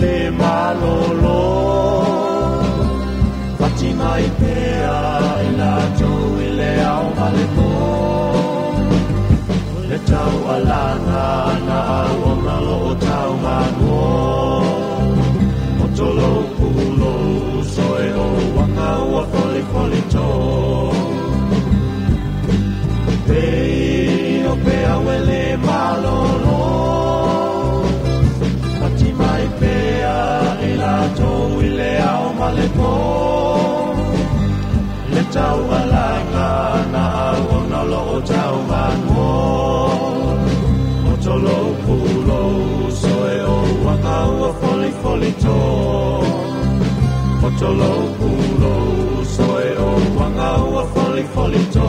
le malolo Fati mai pea e la tau I le au male po Le tau alanga na aonga lo o tau manuo O tolo pulo soe o wanga ua foli foli to Pei o pea wele malolo Fati mai pea e la tau I le au male po Le tau alanga na aonga lo o tau manuo O tolo pulo soe o wanga ua foli foli to O tolo pulo soe o wanga ua foli foli to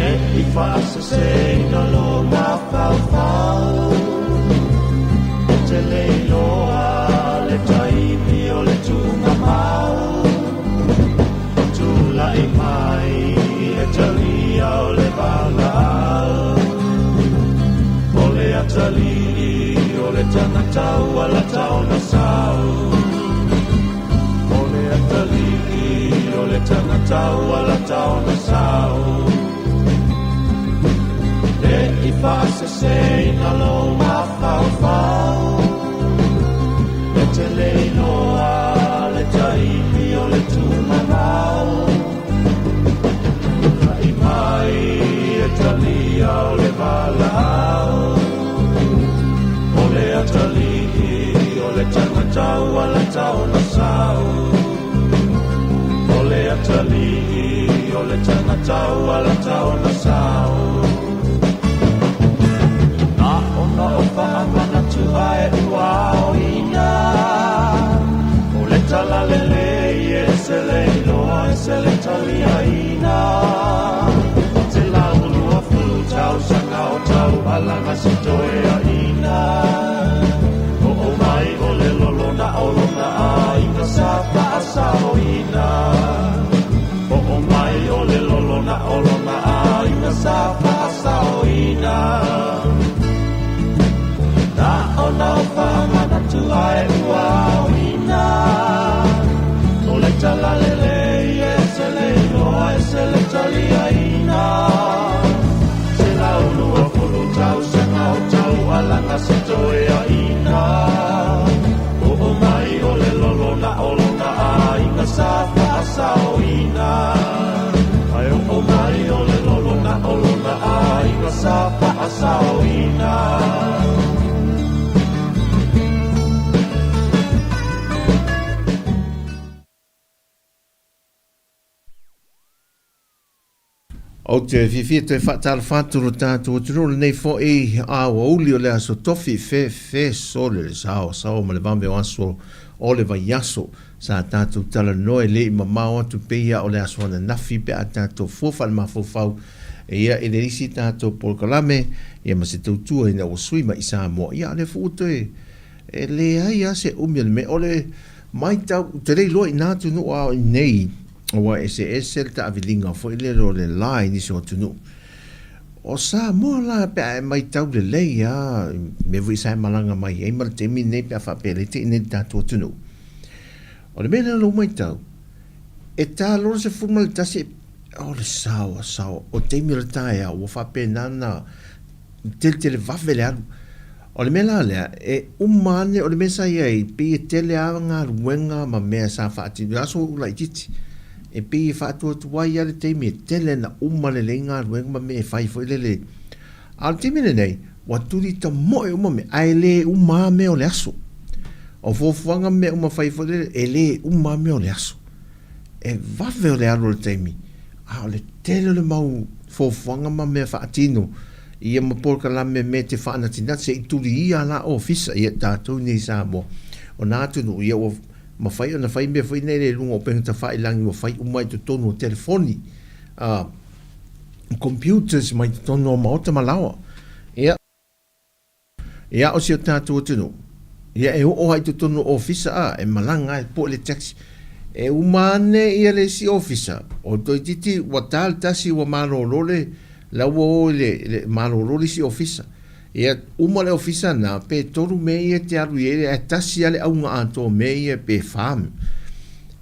E I fasa sei na lo ma fau fau O te leiloa le taimi o le tunga mau O tula I mai e talia o le balao O le atalili o le tangatau ala tau na sau O le atalili o le tangatau ala tau na sau E I fasa sei na lo ma fau fau E te leiloa le taimi o le tunga mau I mai e talia o le balao O le atalii o le tangatau ala tau na sau O le atalii o le tangatau ala tau na sau Na ona o whaamana tu ae ua o ina O le tala lele e se le iloa e se le talia ina Te laulu a fulu tau sanga o tau alanga si toe a ina O o mai o le lolona o lona a ina sa paasa o ina O o mai o le lolona o lona a ina sa paasa o ina Na ona o whaamana tu ae ua o ina O le tala lele e se le iloa e se le talia ina Se laulu a fulu tau sanga o tau alanga se toe a ina O o mai o le lolona o lona a ina sa paasa o ina Ai o o mai o le lolona o lona a ina sa paasa o ina O te whiwhia te whaatara whāturu tātua tururu nei fo I a wauli o le aso tofi fe sole le sao ma le vambe o aso o le vai aso sa tātua tala noe le I mamau atu peia o le aso ana nafi pe a tātua fofa le mafofau e ia e le risi tātua polkalame ia ma se tautua ina o sui ma I Sāmoa ia le futo e le ai a se umia le me o le mai tau te rei loa I nātu no a nei Oa e se le taavilinga fo ile ro le lai ni so tunu. O Sāmoa la pe ai mai tau le lei a me vui sai malanga mai e mar te mi nei pe fa pe le te ne tatu tunu. O le mena lo mai tau. E ta lo se formal ta se o le sao o te mi tai a o fa pe nana te le va vele o le mena le e umane o le mesa ia pe tele anga ruenga ma me sa fa ti aso la titi. E pi fatu tuai ale te me tele na umale lenga ruenga ma me fai fo le al te me nei wa turi ta mo me ai le uma me o le aso o fofuanga me uma fai fo le ele uma me o le aso e va ve o le alo te mi a le tele le mau fofuanga ma me fa atino ia ma porka la me te fa na tina se turi ia la ofisa ia tatu ni Sāmoa o na tu no ia o ma fai ona fai me fai nei le lunga o penga ta fai langi o fai umai to tono o telefoni computers mai to tono o maota malawa ia o si o tātua tunu ia e o hai to tono o ofisa e malanga e po le taxi e umane ia le si ofisa o toi titi wa tal tasi wa malolole la wo le malolole si ofisa ia uma le ofisa na pe toru me ia te aru ia e tasi ale au nga anto me ia pe fam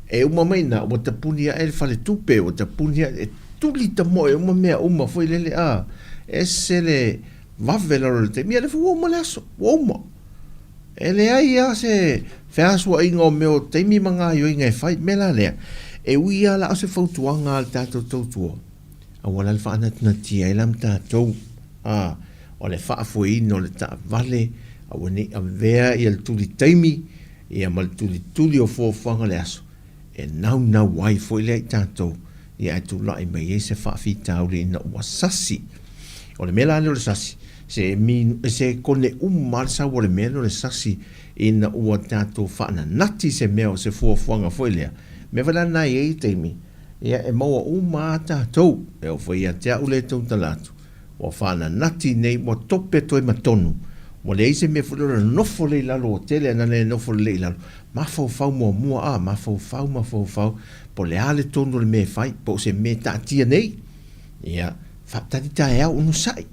e uma mai na o te punia e fale tupe o te punia e tuli ta mo e uma mea uma foi lele a e se le vavela o te mia le fu uma le aso uma ele ai a se feasua ingo meo teimi manga yo inga e fai mela lea e uia la se fautuanga al tato tautua a wala le whaana tina tia elam tatou o le whaafuai no le ta vale a wane a vea i al tuli teimi i a mal tuli o fōwhanga le aso e nau wai foi le tatou i a tu lai mai e se whaafi tauri na ua sasi o le mela le sasi se kone mal sa wale melo le sasi ina ua tatou whaana nati se meo se fuafuanga foi lea me wala nai e teimi ia e maua tatou e o foi a te au le tau talatu o whaana nati nei mo tope toi matonu mo le eise me fulora nofo le lalo o tele ana le nofo le lalo mafau mua mafau po le ale tonu le me fai po se me tatia nei ia whaatati tae au unu sai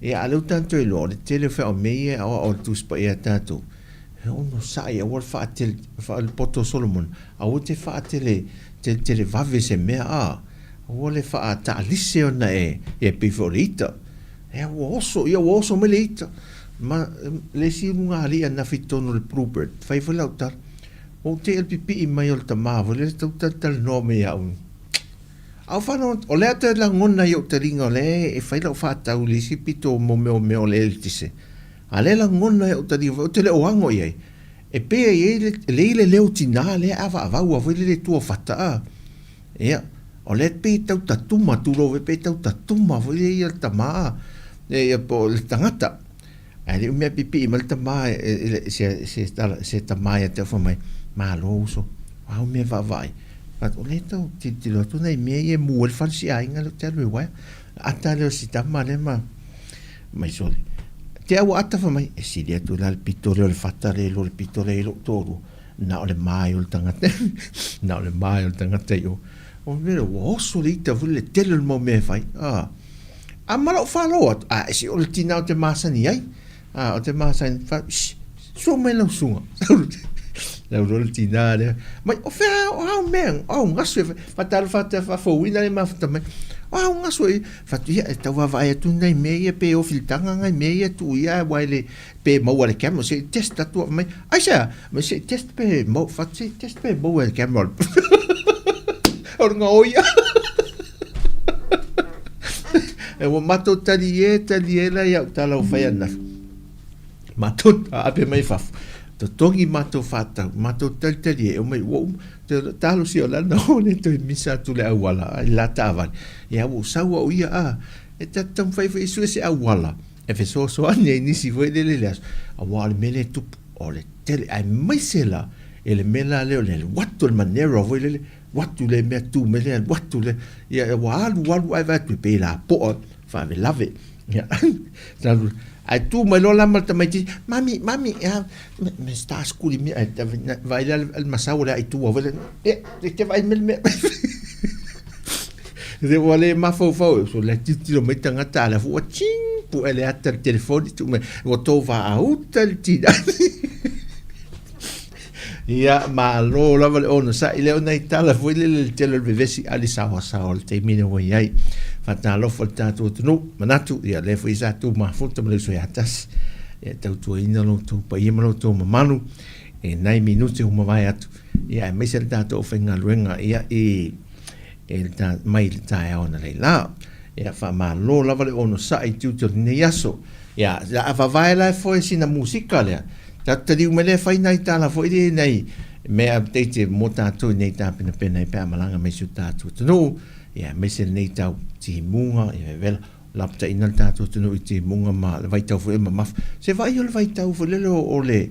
ia alau tanto e lo le tele fa o me o tuspa ia tatou ono sai o fa el poto Solomon a o te fa te vave se mea o le fa ta lise ona e piforita e o oso me leita ma le si unga ali na fitono le Bluebird fai foi lauta o te el pipi i mai o ta mavo le tal no me ya un au fa no o le ata la ngona yo te ringa le e fai la fa ta uli si pito mo me o le eltise ale la ngona o te ringa o te le oango ye e pe le leo tina le ava ua foi le tua fata ia o le pe tau tatuma tu lo pe tau tatuma foi le ia tama e po le tangata ale me pipi mal tama se tama ia te fo mai malo uso au me vai pat o le tau ti lo tu nei me e mu el falsi ainga lo te lo wa ata le si tama le ma mai soli te au ata fa mai e si dia tu la pitore o le fatare lo le pitore lo toru na o le mai o tangata na o le mai o tangata yo o vero o solita vulle tele il mo me fai a malo fa lo si o le tina o te masani ai o te masani fa so me lo sunga la ro le tina le mai o fa o men o ngaso fa tal fa fo wina le ma fa mai o ngaso fa tu e tava vai tu nei me e pe o filtanga ngai me e tu ia wale pe mo wale cam se testa tu mai ai sa me se test pe mo fa se test pe mo wale cam or ngoia e o mato taliela ia tala o fai ana mato ape mai fa to tongi mato fata mato tali e o mai wo talo si o la no ne to misa tu le awala la tava ia o sawa o ia e tatam fai su se awala e fe so ane ni si voi dele las a wal mele tu o le tele ai mai sela ele mela le watu il manero voi le watu le me tu mele watu le ia walu ai va tu pe la po fa me lave ia ai tu mai lo la malta mai mami me sta scuri mi vai al masaura ai tu over te vai me de vole ma fo so le titolo mai tanga tala fu ching pu ele atta il telefono tu me o to va a hotel ti ia ma lo la vale ono sa ile ona itala fu le tele vivesi ali sa o te mine wo ai fata lo falta tu no manatu ia le fu isa tu ma fu te le so atas e Tautua ina lo tu pa ia lo tu manu e 9 minuti uma vai atu ia me se tato ofenga luenga ia el ta mai ta ona le la ia fa ma lo la vale ono sa i tu ne yaso ia la va vai la foi sina musica le ta te diu me le fai nai ta la foi di nei me update mo ta tu nei ta pena pe malanga me su ta tu no ia me se nei ta ti munga ia vel lapta ina ta tu no ti munga ma vai ta foi ma se vai o vai ta foi le o le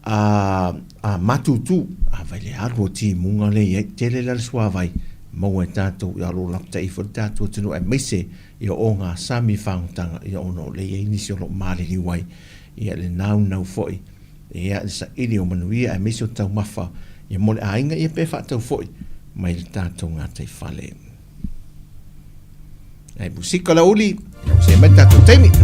a matutu a vai le arbo ti munga le tele la sua vai mo e tatou ia lo lapta i fo tatou tunu e mese ia o ngā sami whangtanga ia ono le ia inisi o lo maari ni wai ia le nau foi ia sa ili o manuia e mese o tau mawha Ia mole ainga ia pe whātau foi, mai le tātou ngā tei whale. Ai musika la uli, se mai tātou teimi.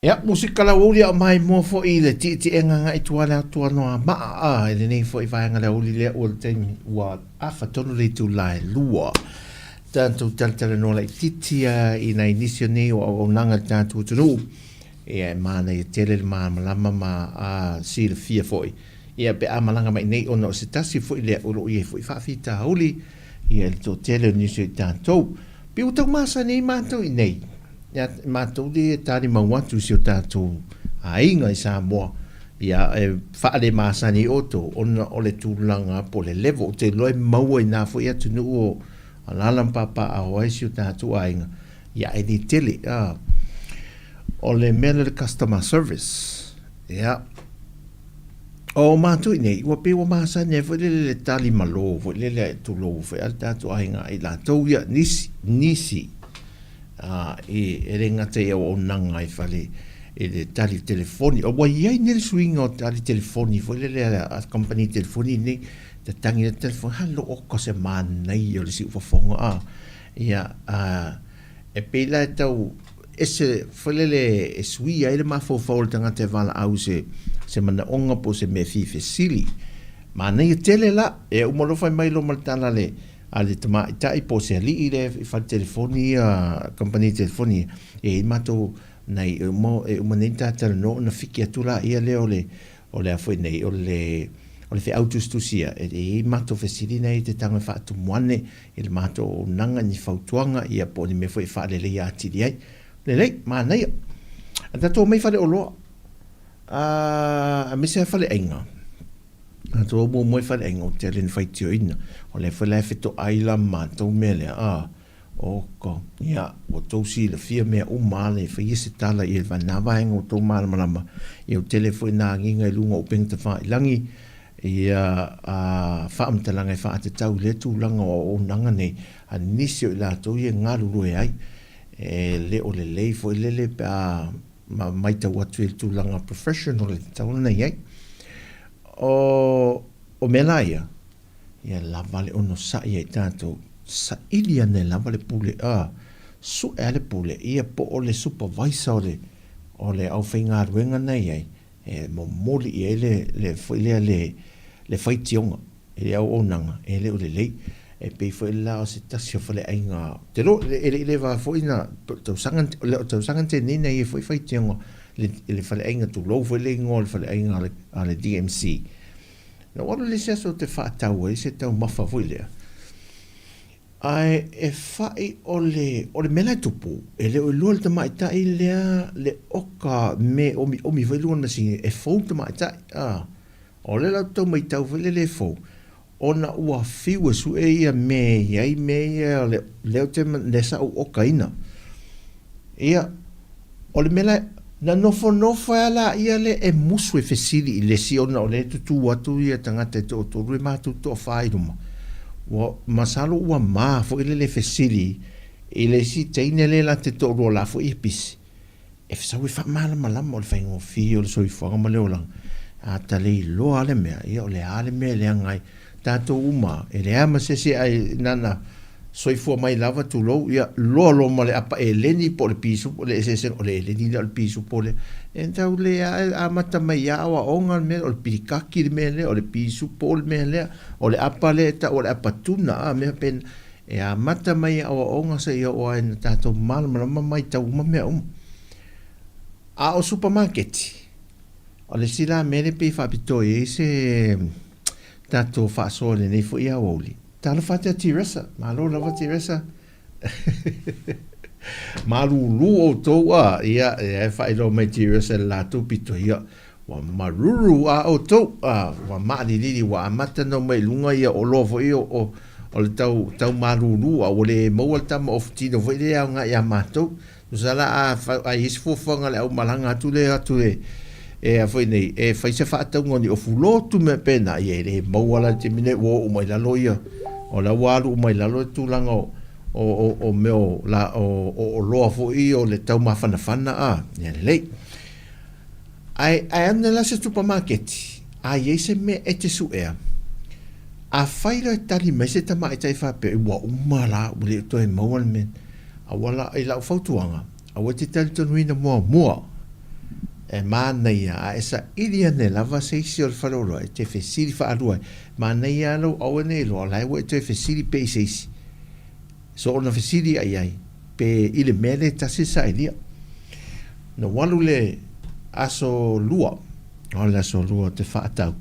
Ia, musika la uli a mai mo fo i le ti enga i tua la tua noa maa a ele nei fo i vaenga la uli le ua teimi ua afa tonu le tu lai lua. Tanto tala no la titia i na inisio nei o nanga tanto tunu. Ia mana i tele le maa malama ma a si le fia fo i. Ia pe a malanga mai nei ono se tasi fo i le ulo i e fo i whawhita uli. Ia le to tele inisio i tanto. Pi utau masa nei mātou i nei. Ia mātou di tari mauatu si o tātou a inga i Sāmoa. Ia whaare māsani oto ona o le tūlanga po le levo o te loe maua i nā fo ia tunu o alalam papa a hoai si o tātou a inga. Ia e ni tele o le mele le customer service. Ia o mātou i nei, ua pe wa māsani e fo le tali malo, fo le tūlo, fo ia tātou a inga i lātou ia nisi. E renga te o nanga i fale e le tali telefoni o wai ai nel swing o tali telefoni fo le a company telefoni ni te tangi le telefoni halo o ko se manai o le si ufafonga ia e pela tau ese fo le e sui ai le mafo fo le tanga te vala au se mana onga po se me fi fesili manai tele la e umolo fai mai lo maltala le ale tama tai po se li ile fa telefoni company telefoni e mato nei mo e umanenta tal no na fiki atula ia le ole foi nei ole fe autostusia e mato fesili nei te tanga fa tu moane il mato nanga ni fautuanga ia po ni me foi fa le ia ti ai le ma nei ata to me fa le olo a me se fa le enga a to mo mo fa le enga o te len fai tio ina o le fai to aila ma to mele o ko ia o to si le fia me o male fai se tala i va na va en o to mal malama i o telefone na nginga lunga o peng te fa langi ia fa am te langa fa te tau le tu langa o nanga nei a nisio la to i ngalu lo ai le o le fo le pa ma mai ta watu tu langa professional tau nei ai o melaia ia lava le ono sa ia tanto sa ilia ne lava le pule su ele pule ia po o le supervisor o le au whainga ruenga nei ai mo moli i le fai tionga le au onanga le o le lei e pe foi la o se tasio fale ainga te lo le va foi na tau sangan te nina i foi fai tionga le fale ainga tu lo foi le ngol fale ainga ale DMC na wala le se so te fa tau e se tau mafa foi le ai e fai o le mela tupu e le o lol te mai tai le oka me o mi foi luan na si e fo te mai tai o le la tau mai tau le fo ona ua fiu su e ia me ia le te nesa o okaina ia o le mela na nofo ala ia le e musu e fesili le si ona o le tutu watu ia tangata te o toru e matu to whairuma wa masalo ua maa fo ile le fesili ile si teine le la te toru la fo i pisi e fisa ui wha mala malama o le whaingo fi o le soi whanga ma leo lang a tale lo ale mea ia o le ale mea le angai tato uma e le ama sese ai nana soifua mai lava tu lo ia lo male apa e leni po le pisu po le sese o le leni al pisu po le entau le a mata mai ya wa onga me o le pikaki le mele o le pisu po le mele o le apa le ta o le apa tuna me pen e a mata mai a onga se ia o ai tato mal mai tau me a o supermarket o le sila mele pe fa pito e se tato fa so le nei fo ia oli tala fata tiresa malo lava tiresa maruru o toa ia e fa ilo mai tiresa la tu pito ia wa maruru o to wa mali lili wa mata no mai lunga ia o lovo ia o le tau maruru o le mo tam of tino vo ia nga ia mato usala a isfo fonga le o malanga tu le e a foi nei e fai se fa tau ngoni o fulo tu me pena ia le mo wala te mine wo o mai la loia o la walu mai la lo tu langa o meo la o loa fo i o le tau mafana fana ia le ai ane la se supermarket ai se me e te su ea a faira tali mai se tama e tai fa pe wa umala o le to e mawal men a wala ai la fautuanga a wati tali tonuina mua e mana ia a esa iria ne lava se isi o le whaloro e te whesiri whaalua mana ia alo au ne lo lai wa te whesiri pe se isi so ona whesiri ai ai pe ile mele tasi sa ilia na walu le aso lua o le aso lua te whaatau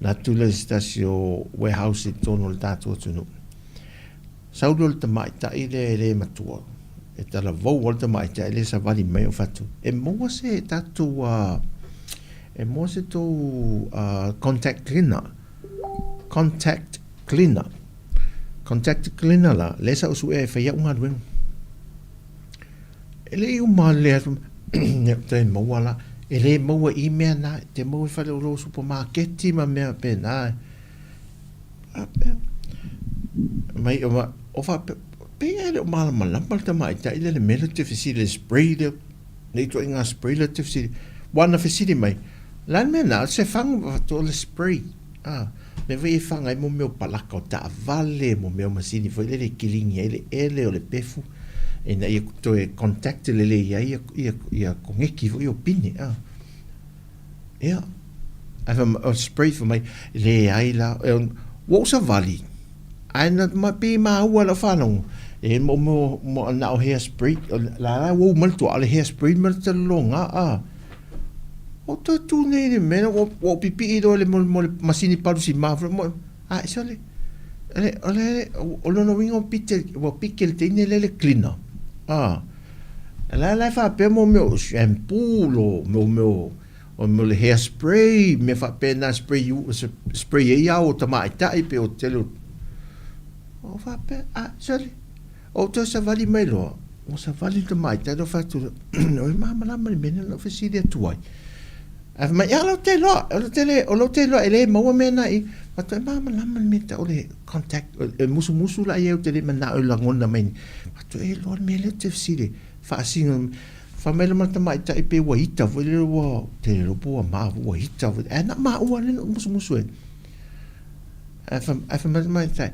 na tula stasio warehouse i tono le tātua tunu saulo le tamaita i le matua e tala vau o le tamaita i le sa vali mai o fatu e mua se tatua e mua se tō contact cleaner la le sa usu e whaia unga ruengu e le iu maa le atu te maua la e le maua i mea na te maua i whale o lo supermarketi ma mea pe na mai o wha pe e le o maa malama le tamai ta i le mele te whesiri le spray le nei to inga spray le te whesiri wana whesiri mai lan mea na se whanga wato le spray me vei whanga i mo meo palaka o ta vale mo meo masini fo le kilingi ele o le pefu e na ia to e contact le ia kongeki fo io pini ia o spray for mai le ai la wo sa vali ai na ma pe ma ua la whanau e mo na o hair spray la wo malto ale hair spray malto longa o to tu nei mena o pipi do le mo masini paru si mafra mo so le o lo no wingo pitel o pikel te le cleaner la fa pe mo meu shampoo lo mo le hair spray me fa pe na spray ia o tama tai pe o telo o fa pe so le o to sa vali mai lo o sa vali tama tai do fa tu o mama la me no fa si de tuai ma ya lo te lo ele mo mena i ma to mama la me ta o le contact musu la ia o te le mana o la ngona mai ma to e lo me le te si de fa sing fa me le mata mai ta pe wa ita vo le wo te lo po ma wa ita vo na ma o le musu e fa me mai ta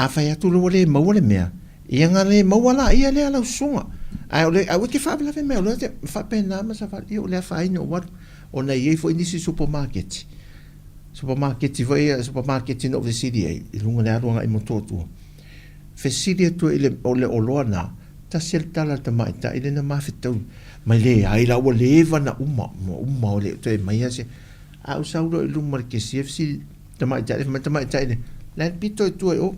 fa ya tu lo le mo le me ia nga le mo la ia le ala sunga ai o ke fa la me o le fa pe na ma sa fa io le fa ino what ona ia foi nisi supermarket no the city e lunga le aronga i mototu fesidi tu ile ole olona ta sel tala ta mai ta ile na mafitau mai le ai la o leva na uma ole te mai ase au saulo i lunga ke CFC ta mai ta ile la pito tu o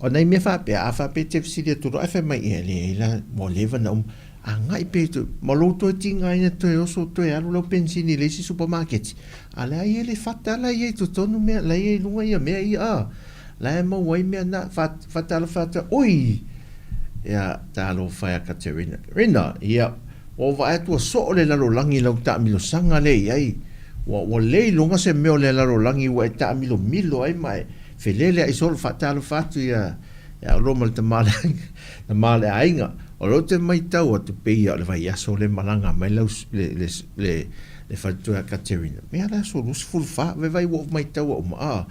ona me fa pe te fesidi tu ro fa mai ele la mo leva na angai pe tu maloto tinga ina to so to ya lo pensini le si supermarket ala ye le fatala ye to tonu me la ye lunga ye me ia la mo wai me na fatala oi ya ta lo fa Katerina rina ia o va tu so le la lo langi lo ta mi lo sanga le ai o le lunga se me le la lo langi wa ta mi lo ai mai felele ai so fatala fatu ya lo mal te male ainga o lo te mai tau o te pei o le vai aso le malanga mai lau le whatua Katerina me ala so lus full fa ve vai wo mai tau o ma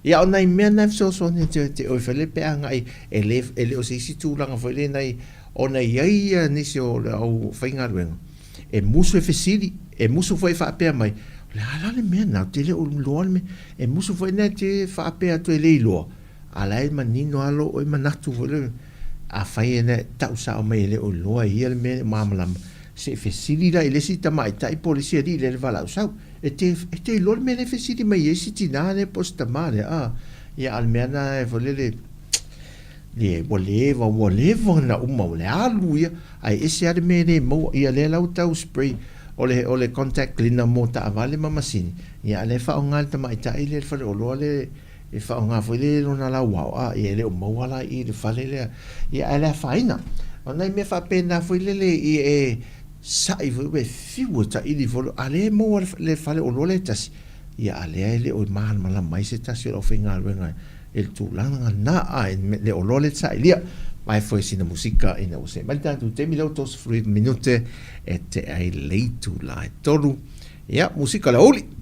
ia o nai mea nai so ne te o whele pe anga i ele o se isi tūlanga whele nai o nei ia nisi o le au whainga ruenga e musu e whesiri e musu whai whaapea mai le ala le mea nau te le o loa me e musu whai nai te whaapea tu e le iloa ala e manino alo o e manatu whele a fai ene tau sa o mai le o loa ia le me mamalama se fesili la ile si tamai tai polisia di le vala usau e te lor me le fesili mai e si tinane posta mare ia almena e volele le voleva na uma le alu ia ai ese ade me le mo ia le lau tau spray o le contact cleaner mo ta vale mamasini ia le fa ongal tamai tai le fa o lo le e fa nga foi le na la wa e le mo wala i le fa le ia ala faina ona me fa pena foi le e sai voi fiu ta i volo ale mo le fa le o lo le tas ia ale o mal mala mai se tas o finga venga el tu langa na le o lo le sai lia mai foi sina musica ina o se malta tu te minutos free minute et ai late to la toru ia musica la oli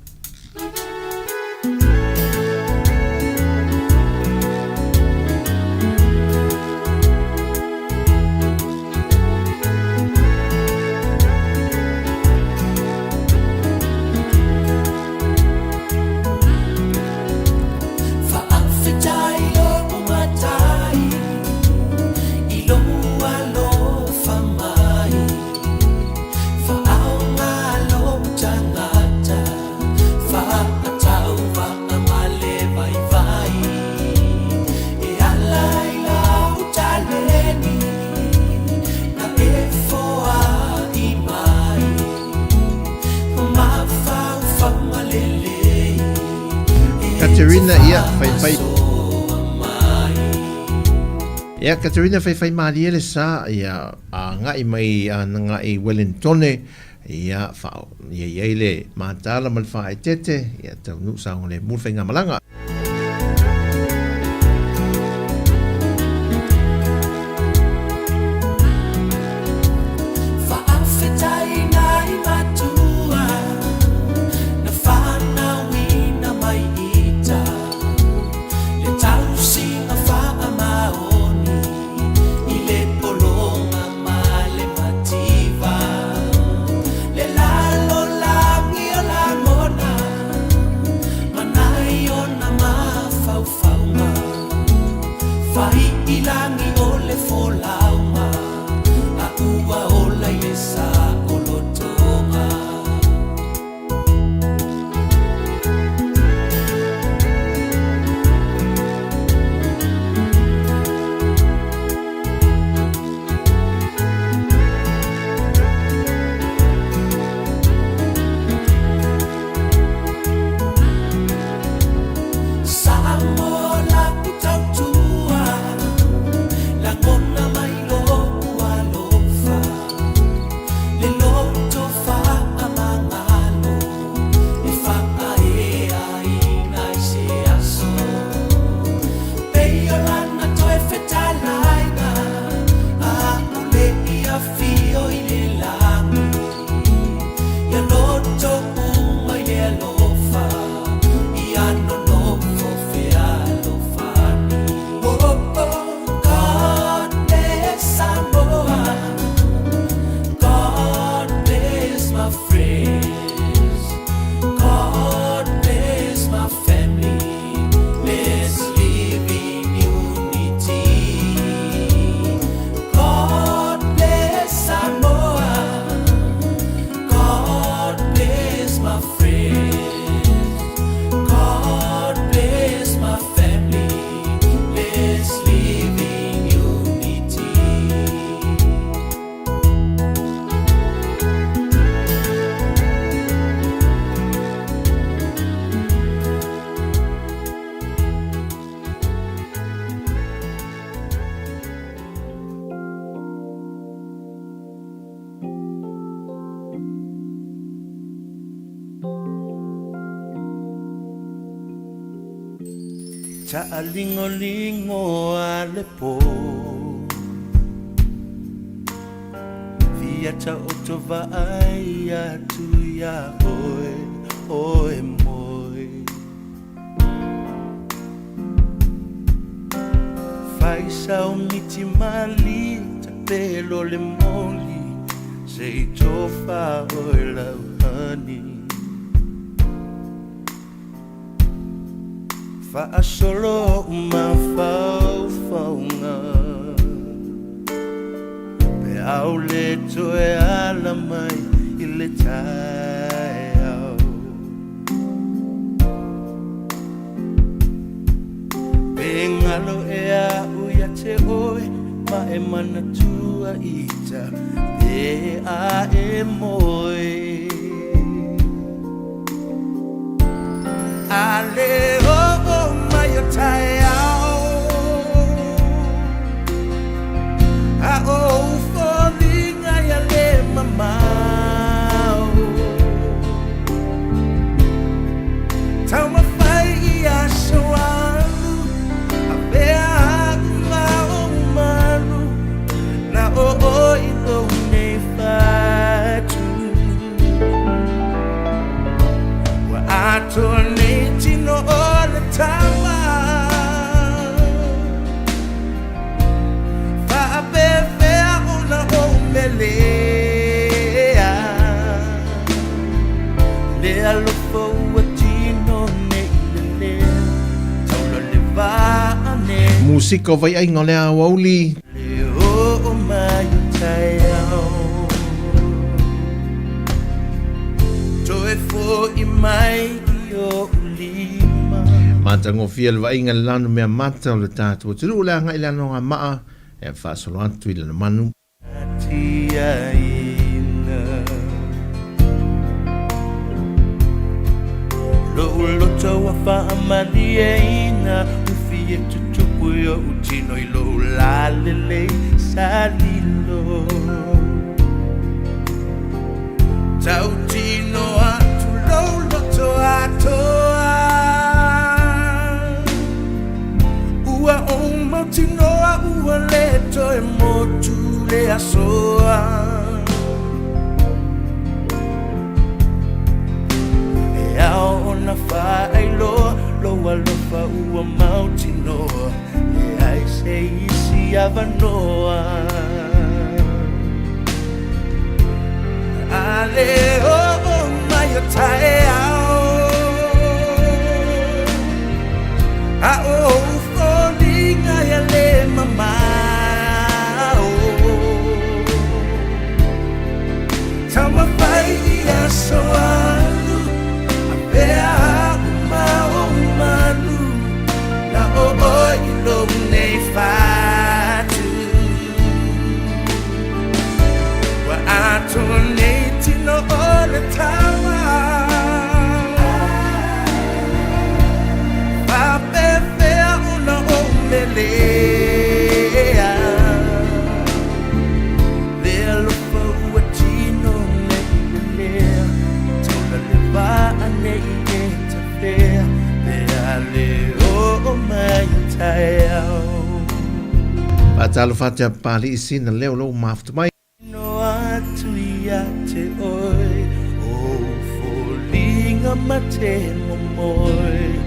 Katerina ia fai ia Katerina fai Maria le sa ia ngai mai ngai Wellington ia fa ia le matala mal fa tete ia tau sa ngole mu fai ngamalanga Ta'alingo-lingo ale po Via Tautua ai atu ya oe moi Fai sao miti mali ta pelo le moli Sei tofa oe lau hani Fa solo uma faufaunga Pe au le toe ala mai I le tae au Pe ngalo e au ia te oe Ma e mana tua ita Pe a e moe Ale tai ao a o folinga ya le mamau tau ma fai ia soalu a bea ma o manu na o i no nei fatu wa ato nei tino o le tama Le alofo atino ne le taulo le vane Musiko vai ai ngole a wauli Le o mai tai au Toe fo I mai o lima Matango fiel vai ngal lanu mea mata o le tātua Turu ula ngai lano ngā maa E whaasolo antu I lana manu Tia ina Lo ulo tawa whaamaniaina Ufie tutupu yo utino ilo ulalele salilo Tautino atu loloto atoa Ua omatinoa ua leto e motu le asoa Ona whaelo, loa lofa ua mautinoa E ai se isi avanoa Ale o mai o tae ao A o folinga ia le mamao Tama whai ia soa Pea umanu Na o ilong nei fatu Wa ato nei tino o le tawa Fa pea una o melea Lea lofa ua tino nei lea Tola le va nei Patalo fatia pali isina leo lo maftu mai No atu ia te oi O folinga mate momoi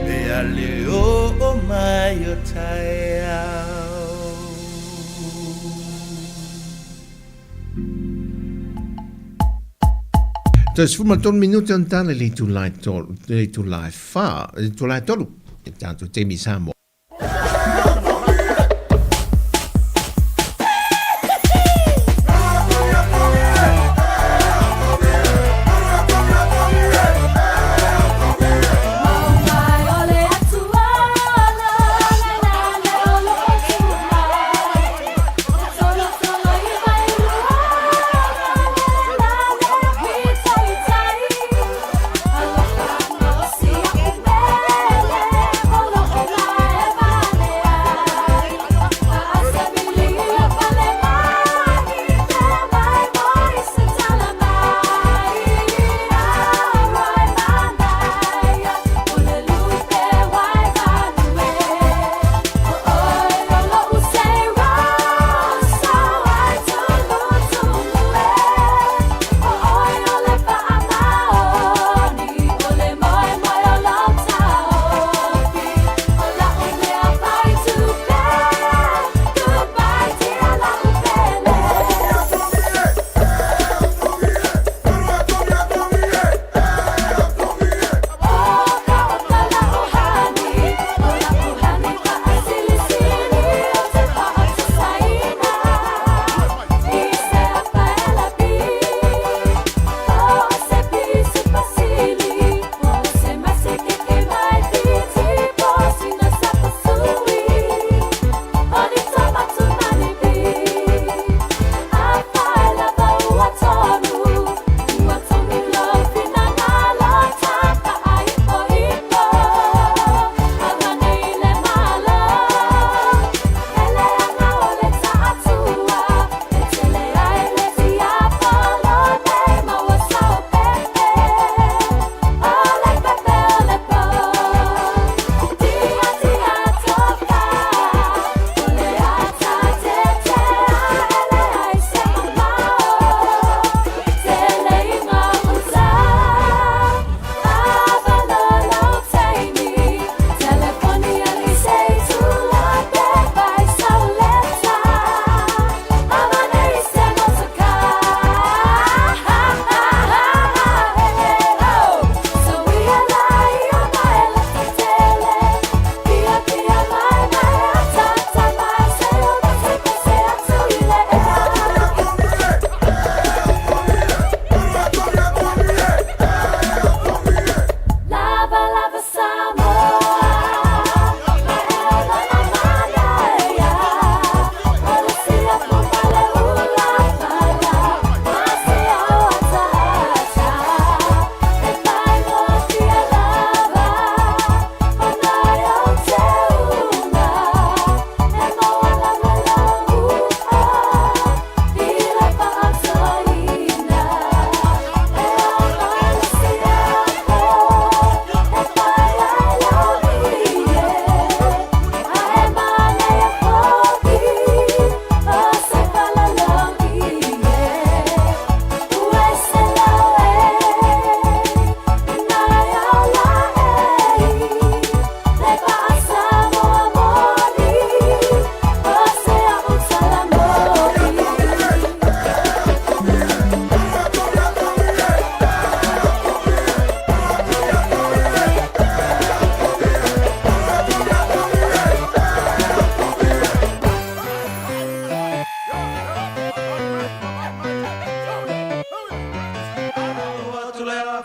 Pea leo o mai o tae au Tes fuma ton minuti on tale li tu lai fa tu lai tolu tanto temi Sāmoa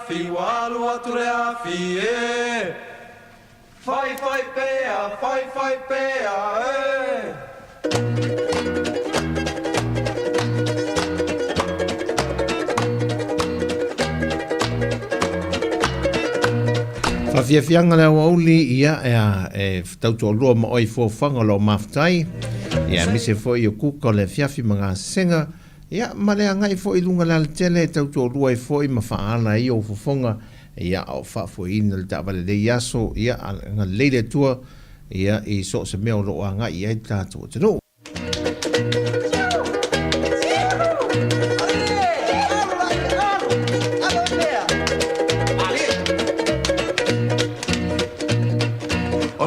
fi walu atu le afi e. Fai pea e. Whawhiawhianga leo auli ia e tautua lua ma oi fōwhanga lo maftai. Ia mise fo i o kuka le whiawhi mga senga. Ia malea ngai fo i lunga la tele tautua lua i fo i mawhaana i o fofonga. Ia au whafo i na le tāwale le iaso. Ia nga leile tua. Ia i so se meo loa ngai ia i tātua te no.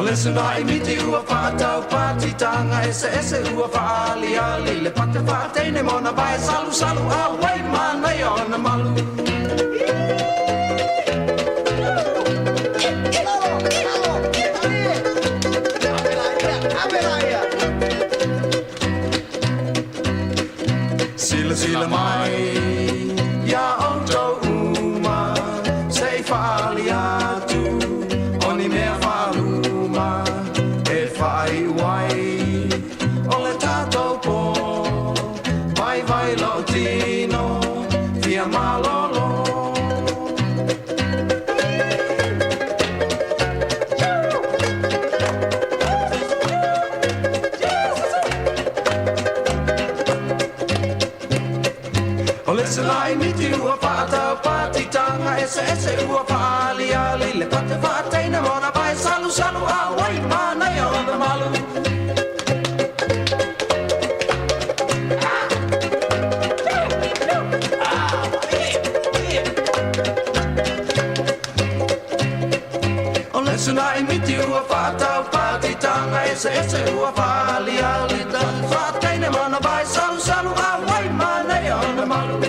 Listen, I meet you a fatau party tanga ese ua faali ali le pate fate ne mona vai salu away mana ona malu. Sila mai ya auto uma sei faali atu oni me falu vai lotino via malolo. Oh, listen, I meet you a fata party tanga ese ua faali ali le pate fate na mona vai salu awai mana yona malu. Tonight meet you a fata party tanga ese ua faali ali da fata ne mana vai salu awai mana yona malu.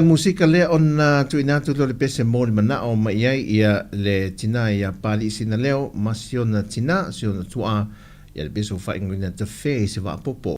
Musika le on tu inatu lo le pese mori mana o mai ai ia le tina ia pali sina leo masiona tina siona tua ia le peso fa ingina te fe se va popo.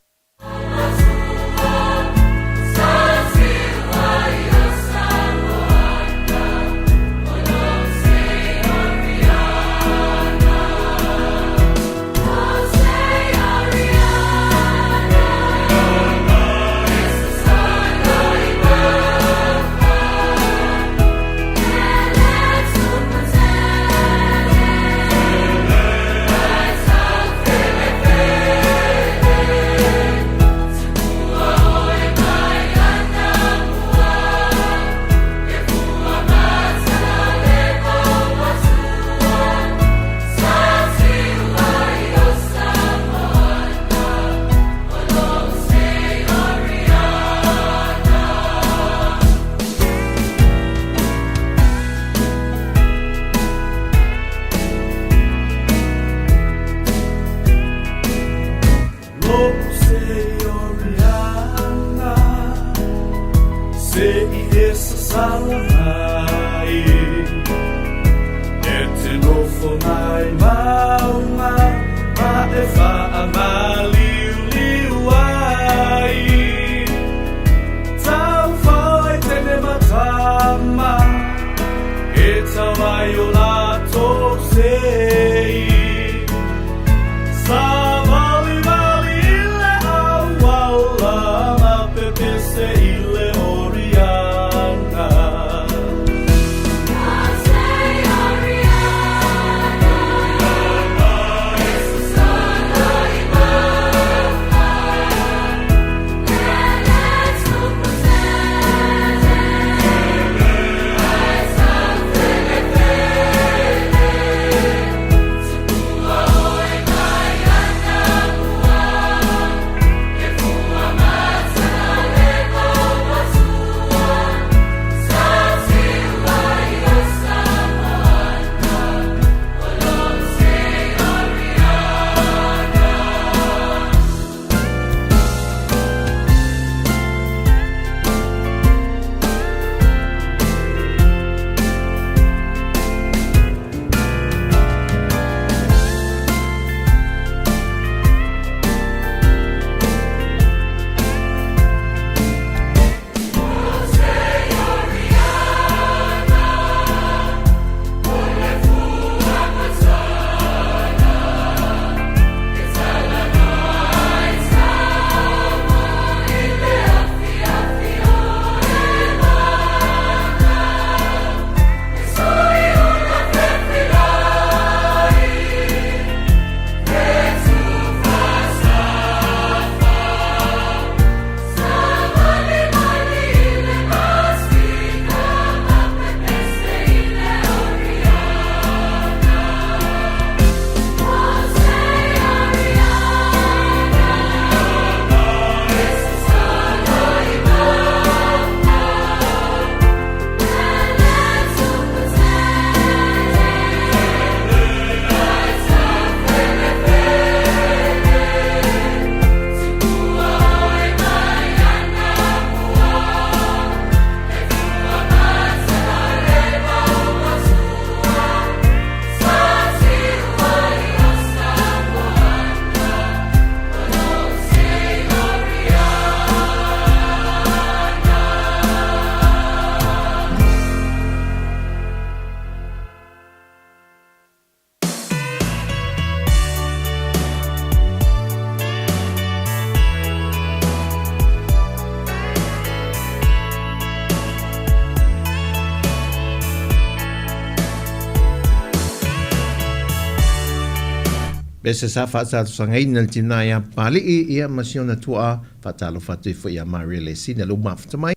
Bese sa whaatalo sangaina le tina ia pali ia masiona tua whaatalo whatu fo ia Maria le sina lo mafutamai.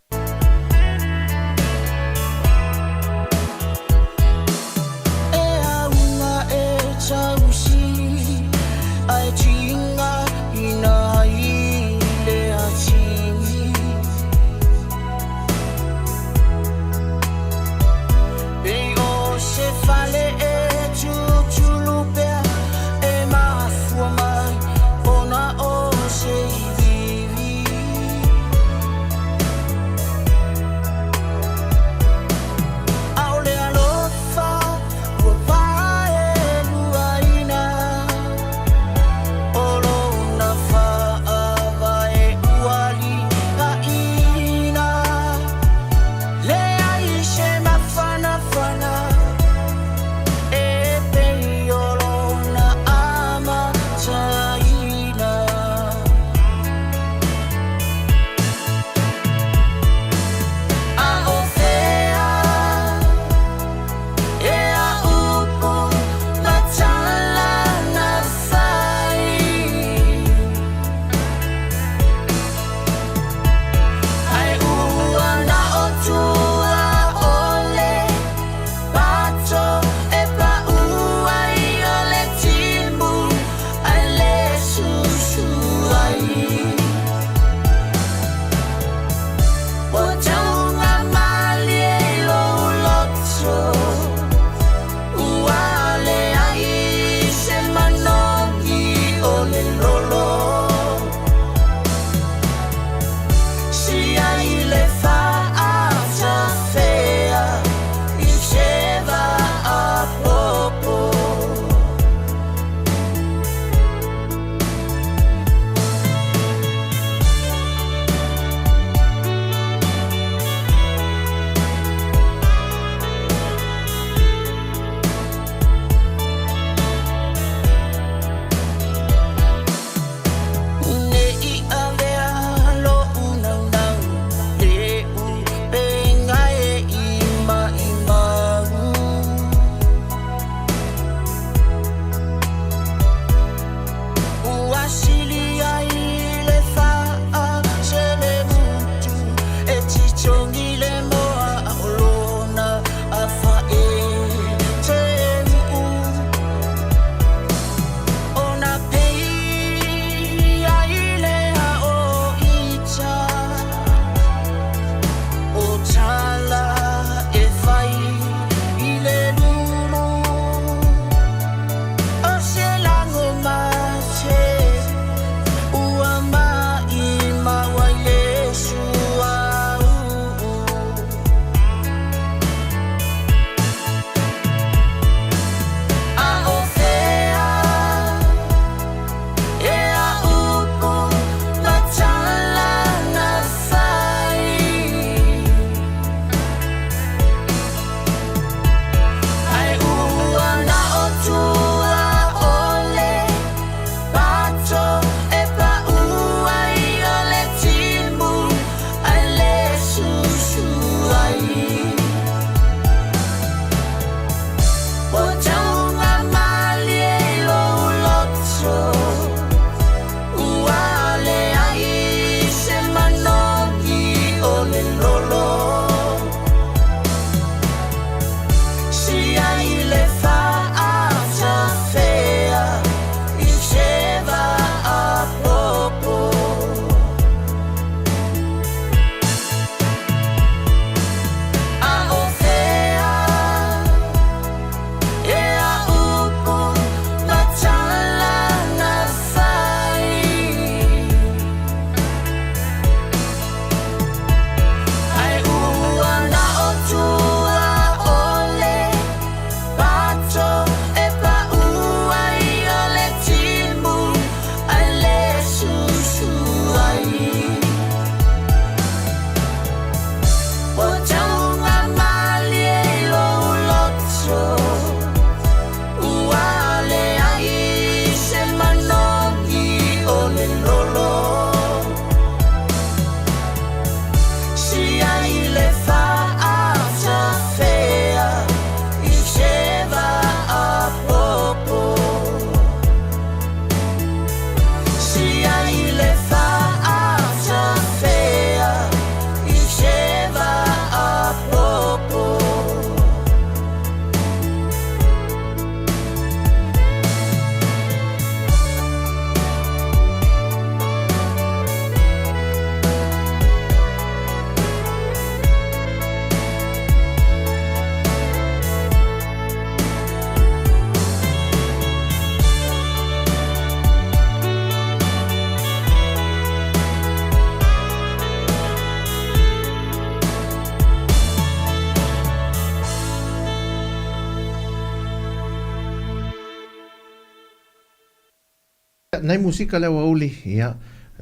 Nei musika le wauli, ia,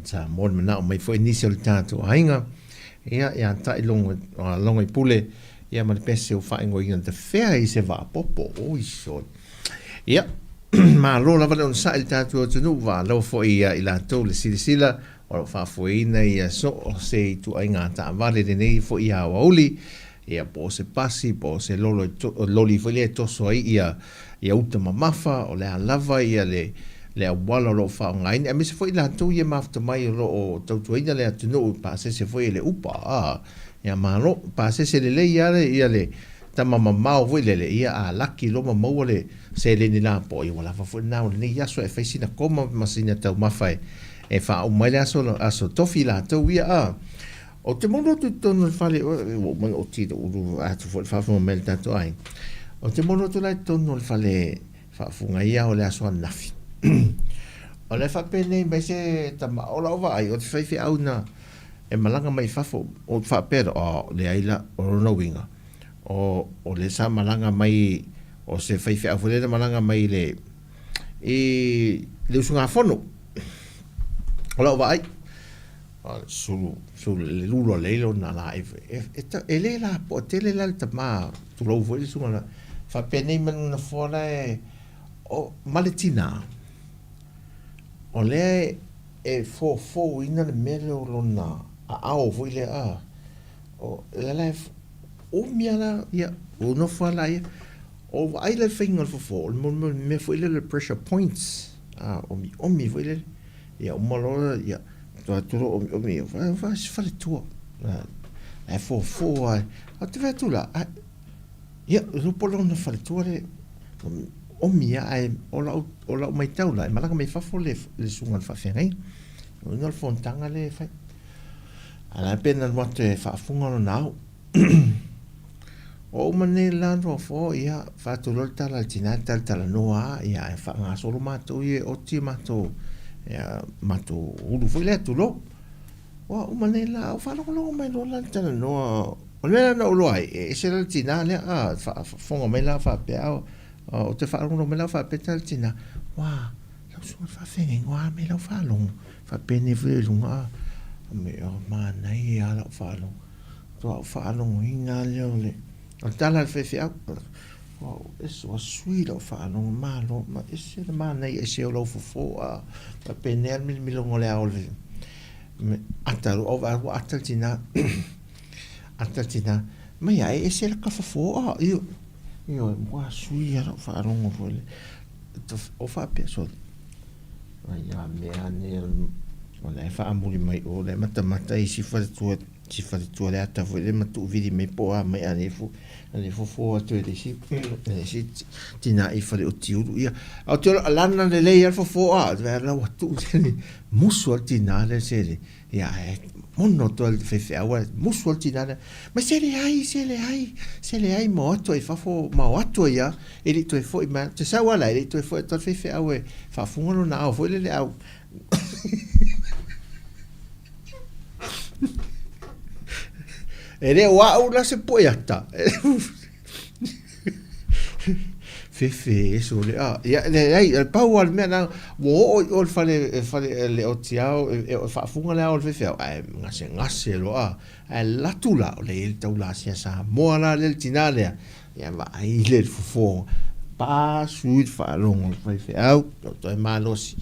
ta mo mana mai foi inisi o le tātou ainga, ia ta longa i pule, ia ma le pese o whaingo i te whea i se wā popo, o iso. Ia, ma lo lava le on sa il tātou o tunu, wā lau foi ia i lātou le sila, o lo whafuina ia so o se tu ainga ta vale de nei foi ia wauli, ia po se pasi, po se loli foi le toso ai ia uta mamafa, o le lava ia le wala lo whaongaini, a mese foi lātou ia mafta mai o tautuaina le atunu, pa se foi le upa, ia maro, pa se le ia le tama mamau foi le ia a laki loma maua le se le ni la po i wala fa foi na le ia so e faisina koma masina tau mafai e fa o mai aso tofi la tau ia o te mono tu tono fale o ti o atu foi fa fo mel tanto ai o te mono tu la tono fale fa funga ia o le aso nafi o le fa pene mai se tama o la vai o te fai au na e malanga mai fa fo o fa per o le aila o no winga o le sa malanga mai o se fai au le malanga mai le usunga fono o la vai su le lulo lelo na la e le la po tele la tama tu lo voi su na fa pene man na fora o maletina o le fo ina le melo lona a voi le o la o miala ia o no fala ia o ai le finger for me foi le pressure points o mi foi le ia o malo ia tu o mi va fare tu e fo a te vetu la ia lo polo no fare tu o mi ai o la mai taula ma la mai fa fo le sunga fa fengai o no fontanga le fa ala pena mo te fa funga no nau o mane lando fo ia fa to lolta la tinata tala noa ia fa nga solo mato ie o ti mato ia mato ulu foi le tu lo o mane la fa lo mai lo la tala noa o le na lo ai e se la tinale fa fonga mai la fa pe o te fa lo mai la fa pe tala tina wa la so fa fenga wa me la fa lo fa pe ne ve lunga me o mana ia la fa lo to fa lo inga le o tala fe wow eso was sweet of no malo ma ese ma nei ese lo fo pa penel mi lo ngole a olve atal o ataltina ma ia ese la ka fo io wa sweet of no fo o fa peso ia me ane o le fa amuli mai o le mata isi fa tu le ata vo le matu vidi me po a mai ane fo to le si tina I fa le tiu ia o te lana le le fo a ver la tu muso tina le se ia mono to le fe awa muso tina ma se le ai mo to fa fo ma to ia ele to fo ma te sa wala ele to fo to fe awa fa fungo na fo le au ele wa ula se poiata fe so le ia le pau al mena o fale le o tiao e fa funga le o fe ai ngase lo la tula le taula sia Sāmoa la le tinale ia va ai le fo pa suit fa long fe au to e malosi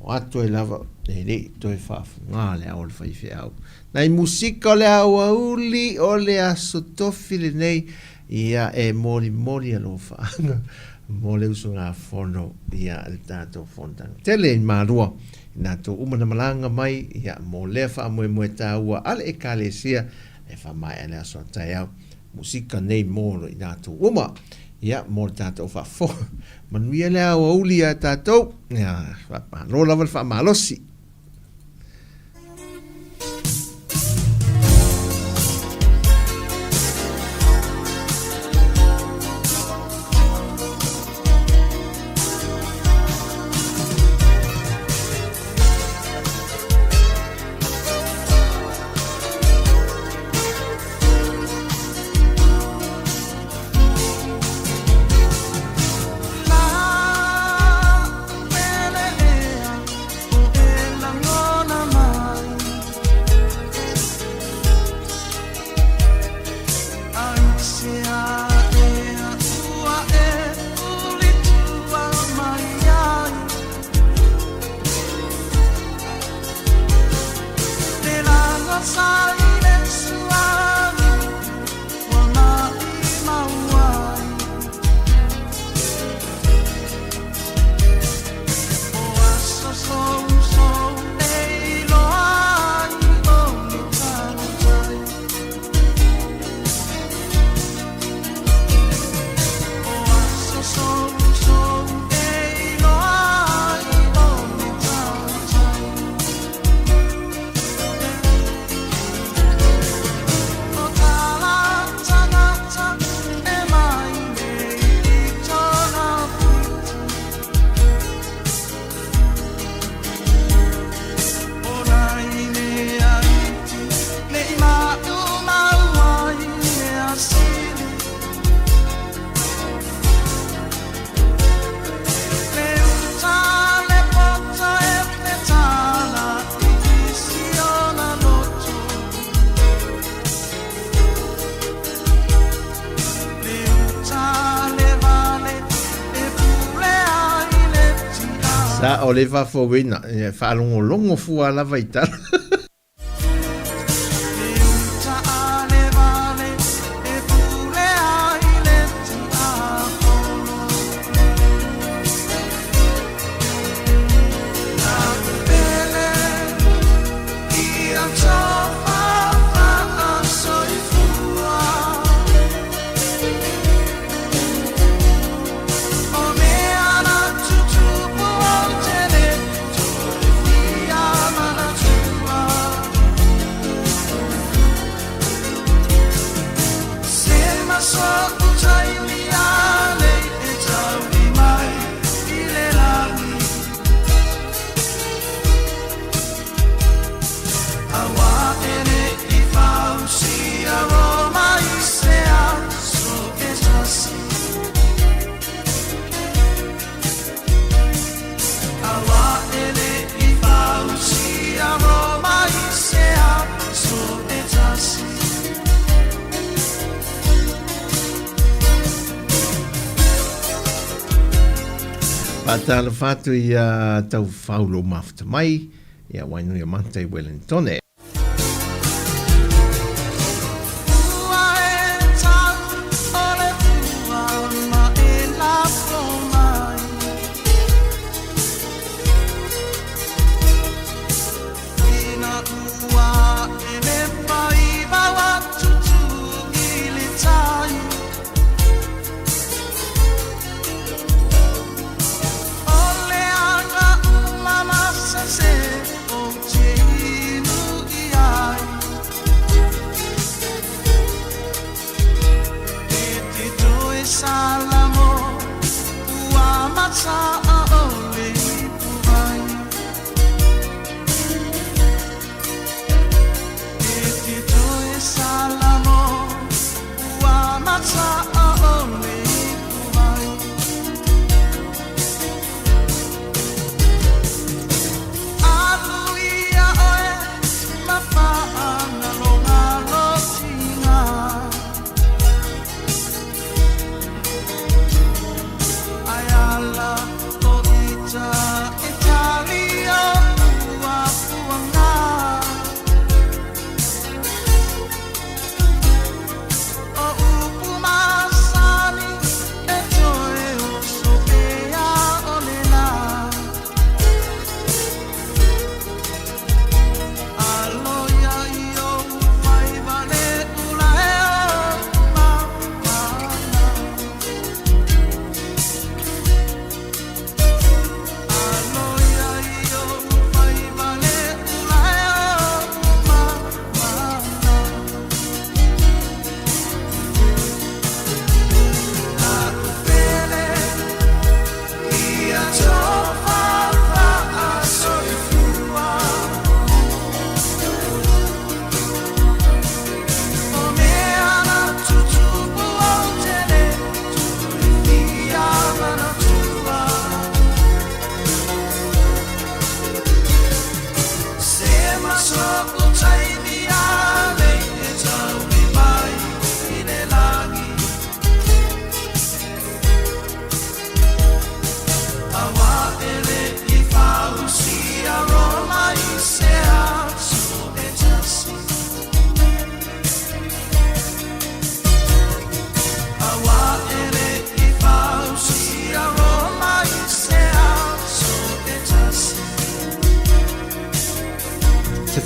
o ato e lava le to e fa funga le o fe au nai musika le auli o le asotofi le nei ia e mori alo fa mo le uso nga fono ia el tato fontan tele marua na to umana malanga mai ia mo le fa mo taua ale e kalesia e fa mai ana so taia musika nei mo ina to uma ia mo tato fa fo manuia le auli a tato ia fa lo lava fa malosi Sa o le whawhawina, whaalongolongo fua lava i tala. Patala fatu i tau whaulo mafta mai, ia wainui a Mante Wellington e. Oh,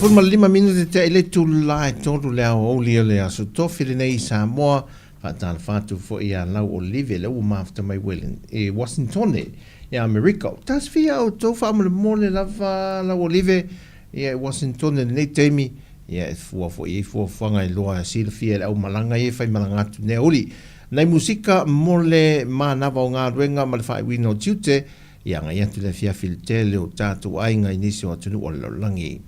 45 minuti te ele tu lai tolu le au oli le aso tofi le nei Sāmoa whatala whātu fo i a lau Olive le u mafta mai Wellen e Washington e Amerika. Tas fia o tau whamale mole lava lau Olive e Washington le nei teimi e fua fo i fua whanga i loa sila fia le au malanga e whai malanga atu ne oli. Nei musika mole ma nawa o ngā ruenga ma le whai wino tiute i anga i atu le fia filtele o tātou ainga inisi o atunu o langi.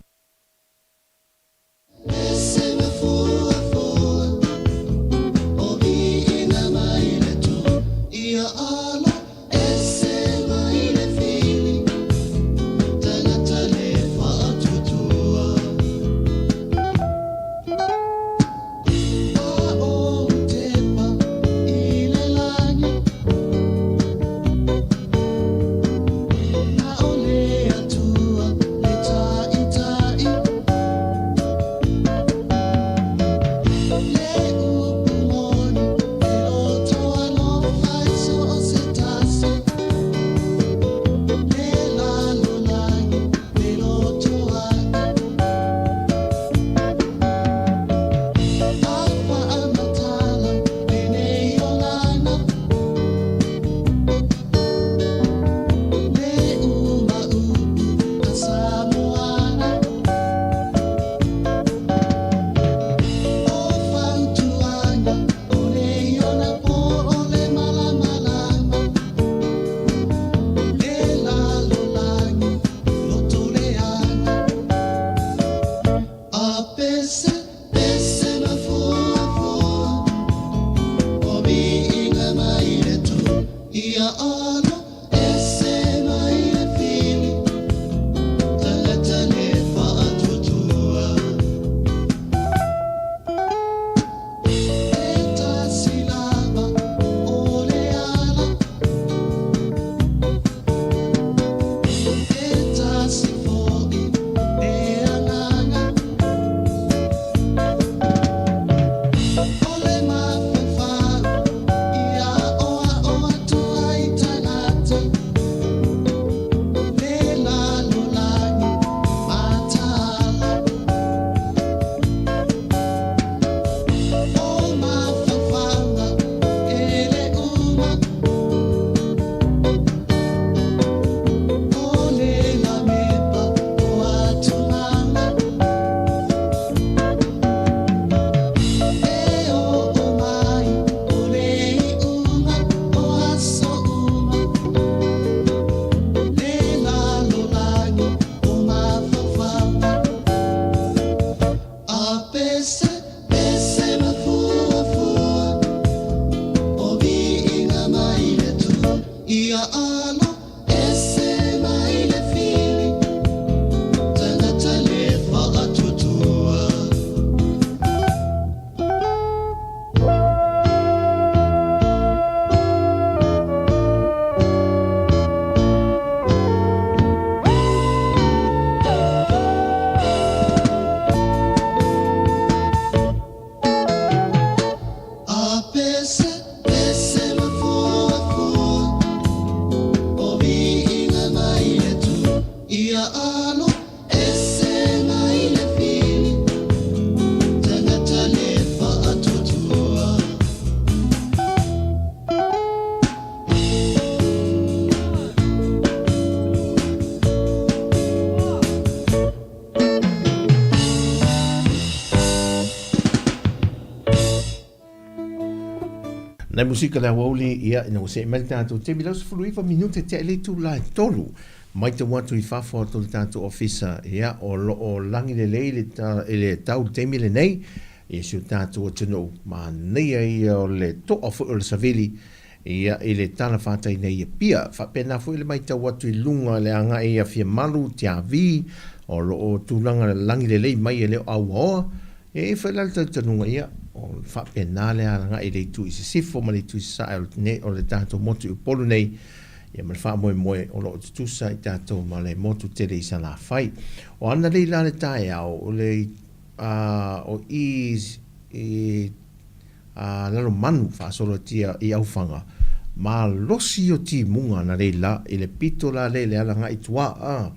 La musica la woli ia no se meltato te bilos fluiva minute te le tu la tolu mai te watu I fafo to tanto officer ia o langi le le ta ele tau te mile nei e su tanto tino ma nei ai o le to of o le savili ia ele tana fata nei pia fa pena fu le mai te watu lunga le anga ia fia malu te avi o tu langa langi le mai ele au e fa l'alta tanu ia o fa penale ala ele tu isi sifo ma le tu sa ne o le tanto motu u polu nei ia ma fa mo o lo tu sa tanto ma le motu tele sa la fai o ana le la le tai o le o is la lo manu fa solo tia I au fanga ma losi o ti munga na le la ele pito la le ala nga itua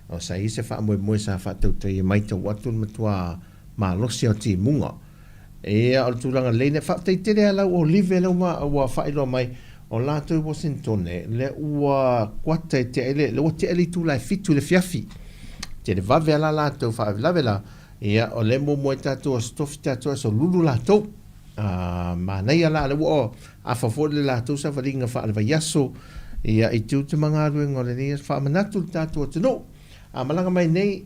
o sa i se whaamoe sa whaatau te mai tau atu matua malosi o ti munga. E o tūranga leine whaatei tere alau o live lau ma ua whaeloa mai o lātou Washington le ua kuata te ele le ua te ele tūlai fitu le fiafi. Te le vave ala lātou whaavelawe la ia o le mo tātou o stofi tātou so lulu lātou. Ma nei ala le ua a whafore lātou sa wharinga whaalewa yaso ia i tū te mga aruenga o le nia whaamanatu tātou o tino. Malanga mai nei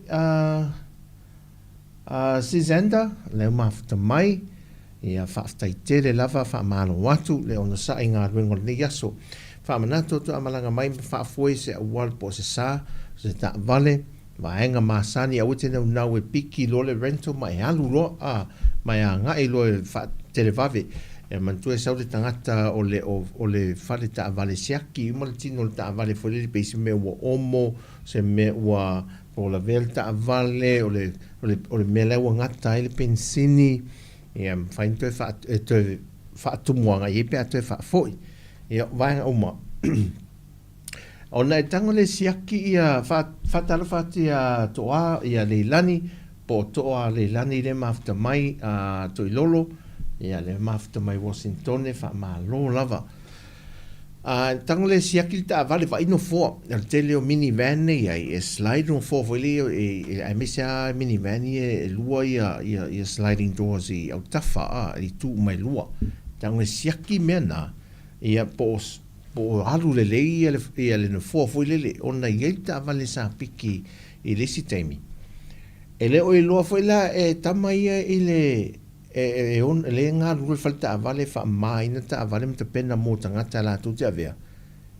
Sizanda le mafuta mai ia whaaftai tere lava whaamalo watu le ona sa i ngā ruengo le yaso whaamanatu tu amalanga mai whaafoi se awal po se sa se ta vale vaenga masani au te nau e piki lole rental mai alu lo mai a ngai lo tere vave e mantu e sau le tangata o le whale ta vale siaki ima le tino le ta vale fwere pe se me ua omo se me ua po la velta vale o le mele ua ngata ele pensini ia fain te fa tumuanga i pe te fa foi ia vai uma ona tango le siaki ia fa tala fa tia toa ia le lani po toa le lani le mafta mai to ilolo ia le mafta mai Washington fa malo lava tango le siaki ta vale va ino fo el tele o minivan ia e slide no fo e ai mesa minivan e lua ia sliding doors i au tafa i tu mai lua tango le siaki mena ia po alu le ia le no fo le ona ia ta vale sa piki i le sitemi ele o lua foi la e tama ia i le on le nga rule falta vale fa mai na ta vale mta pena mo tangata la tu te avea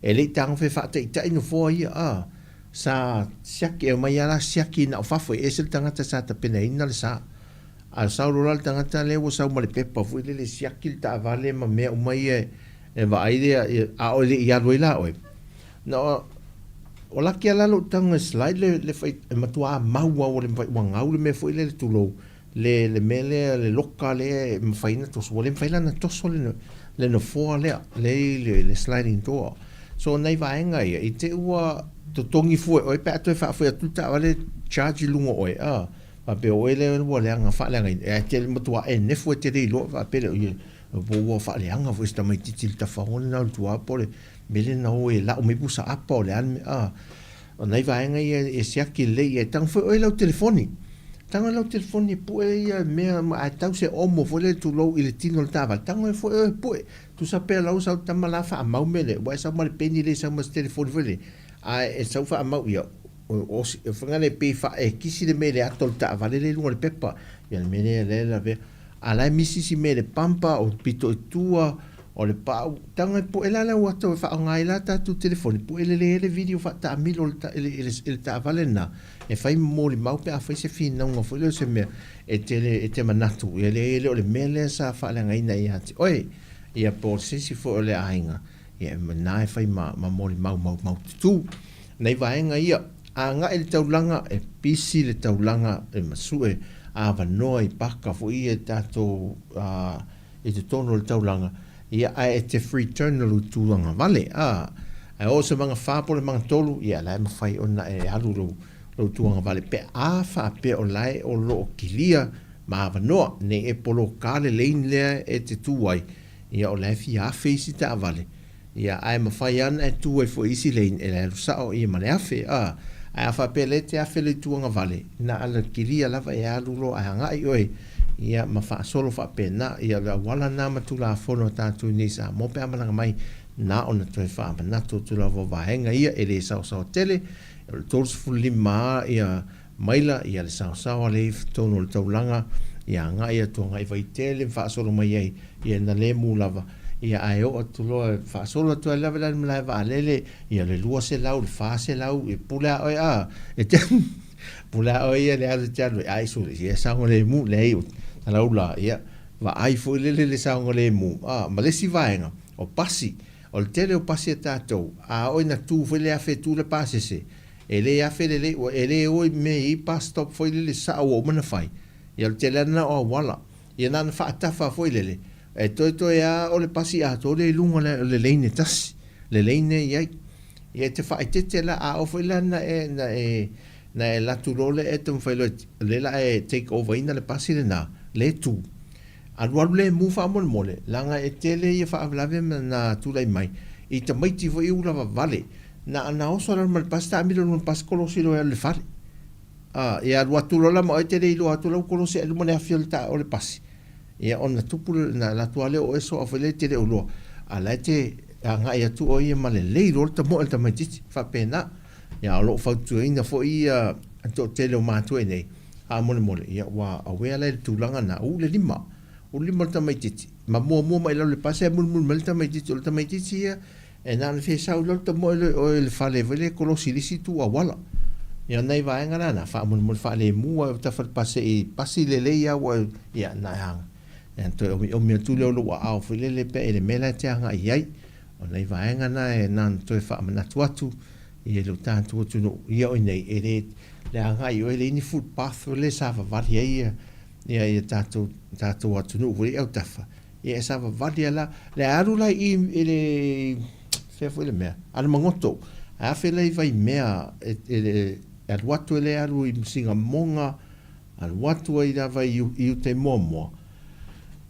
ele tang fe fa te no fo ia sa siaki e mai ala siaki na fa foi ese tangata sa ta pena ina le sa al sa rural tangata le wo sa mo le pepa foi le siaki ta vale ma me o mai e va idea a o le ia roila o no o la ki ala lo tang slide le fa matua maua o le wanga o le me foi le tulo le mele le loka le mfaina to so le mfaina na to so le no fo le sliding door so nei vaenga ia i te ua to tongi fu o pe to fa fu tu ta vale charge lungo o pa pe o le ua le nga fa le nga e te matua e ne fu te lo va pe bo fa le nga fu sta mai titil ta fa on na tua po le mele na o la o me busa apa o le an o nei vaenga ia e sia ki le e tang fu o le telefoni tanga lau telefoni pue ia mea a tau se omo fole tu lau i le tino le tava tanga e fue pue tu sa pe lau sa tama la fa amau mele wa sa mal peni le sa mas telefoni fole a e sa fa amau ia o fangale pe fa e kisi le mele atol tava le lunga le pepa ia le mele le la ve ala misi si mele pampa o pito tua o le pau tanga po ela la wa to fa ngai la ta tu telefoni po ele le video fa ta milo ele ta valena e fai mo le mau pe a fai se fin non fo le se me e te manatu ele o le mele sa fa la ngai na ia oi ia po se si fo le ainga ia na e fai ma mo le mau tu nei vaenga ia a nga el taulanga e pisi le taulanga e masue a va noi paka fo ia tato e te tono le taulanga ia ai te free turn lu tulanga vale ai o se manga fa po le manga tolu ia la ma fai ona e alu lu tulanga vale pe a fa pe o lai o lo kilia ma va no ne e polo kale lein le e te tuai ia o la fi a face ta vale ia ai ma fai an e tu e fo isi lein e la sa o ia ma le afe ai fa pe le te afe le tulanga vale na ala kilia lava e alu lo ai nga i oi ia ma fa solo fa pena ia wala na matula fono tatu ni sa mo pe amanga mai na ona to fa na to la vo vaenga ia ele sa tele el tools fully ma ia maila ia le sa le tono le taulanga ia nga ia to ngai vai tele fa solo mai ia na le mu lava ia ai o to lo fa solo to la vela la va lele ia le lua se lau le fa se lau e pula o e te pula o ia le ala talo ai so ia sa le mu le alaula ia va ai foi le sa ngole mu ma le si vaenga o pasi o le tele o pasi tato a o na tu foi le afe tu le pasi se ele afe le o ele o me i pas stop foi le sa o mana fai ia le tele na o wala ia na fa tafa foi le e to ia o le pasi a to le lunga le leine tas le leine ia te fa te la a o foi la na na e latu role e te mwhailo le la e take over ina le pasi le na le tu alualu le mu wha mole mole langa e tele i wha avlave na tulai mai i te maiti fo i ula vale na ana oso ala mal pasta amilo nun pas kolosi lo le fare ia aluatu lola ma e tele i lo atu lau kolosi e lumane afiolta o le pasi ia ona tupu na latu ale o eso afele tele o lo ala te anga ia tu o ia male lei rol ta mo el ta maiti fa pena ia lo fa tu ina fo i to tele o matu e nei a mole mole ia wa awe ala tu langa na u le lima o lima ta maiti ma mo mai lo le pasi mul mul ta maiti o ta maiti ia e nā le whesau lau ta mo o le whale vele kolosi lisi tu a wala. Ia nei vaenga nana, wha mun mun whale mua o ta whalpase i pasi le leia wa ia nai hanga. Ia toi o mea tule o lo wa au whilele pe e le mela te hanga i ai. O nei vaenga na e nāna toi wha manatu atu i e lo tātu atu no ia o nei e le hanga i o e le ini footpath o le sawa vari ia ia tātu atu no uri au tafa. Ia e sawa vari ala le arula i le foi le mea ana mangoto a fele vai mea e watu ele aru i singa monga al watu i da vai i te momo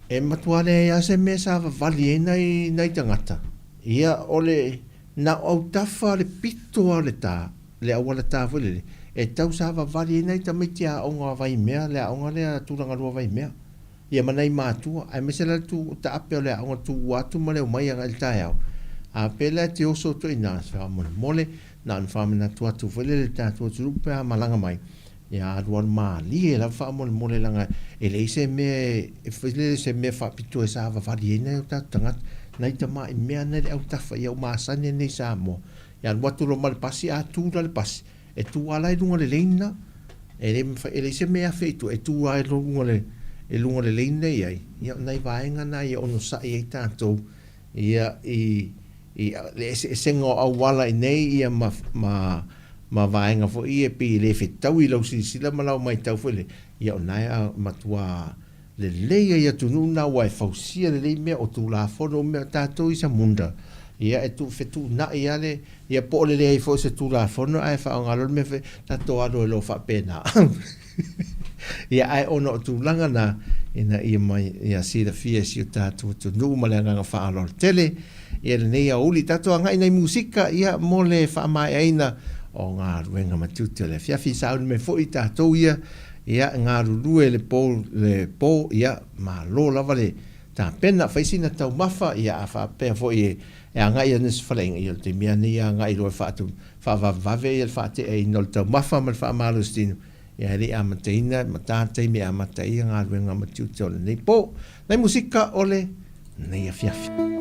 e matuale ia se me sa vali nei tangata ia ole na o tafa le pito ale ta le awala ta fole e tau sa vali nei ta mitia onga vai mea le onga le turanga ro vai mea ia manai matua ai mesela tu ta apele onga tu watu male mai al tae a pela te oso to ina sa mole na famina tua tu vele le tatu tu pa malanga mai ya ruan ma li la fa mole langa ele se me e fele se me fa pitu sa va variena ta tanga nai ta mai me ana au ta fa ya ma sa ne sa mo ya watu lo mal pasi a tu dal pas e tu ala i lunga le leina ele se me a feito e tu ai lunga le leina ia nai vaenga na ia ono sa ia tanto ia le sengo au wala i nei ia ma vaenga fo i e pi le fetau i lau sila malau mai tau fwele ia o nai a matua le leia ia tunu na wai fausia le lei mea o tu la fono mea tātou i sa munda ia e tu fetu na ia le ia po le lei fo se tu la fono ai fa o ngalol me fe tātou alo e lo fa pena ia ai ono tu langa na ina ia mai ia si da fia si o tātou tunu ma le nganga fa alo tele ia le nei auli tato anga ina musika ia mo le whaamai aina o ngā ruenga matute le fiafi saun me fo i tato ia ngā rurue le pō ia ma lo lava le tā pena whaisina tau mafa ia a whapea fo i anga ia nes whalenga ia te mea ni anga i roe whaavave ia whaate e ino le tau mafa ma le whaamalo stinu ia re a mateina ma tātei me a matai ngā ruenga matute o le nei pō nei musika o le nei a fiafi.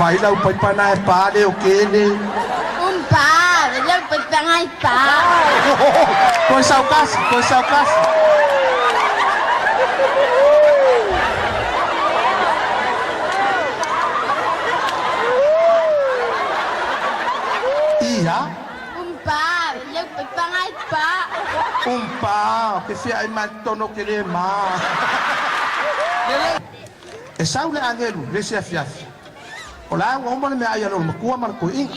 Vai lau pai pana e pa de o kene. Pa, lau pai pana e pa. Coi sau casa, coi sau casa. Ia? Pa, lau pai pana e pa. Pa, que fia ai matono kene ma. E sau le angelu, le se afiafi. Ola ngomong me ayalo makua man ko ing.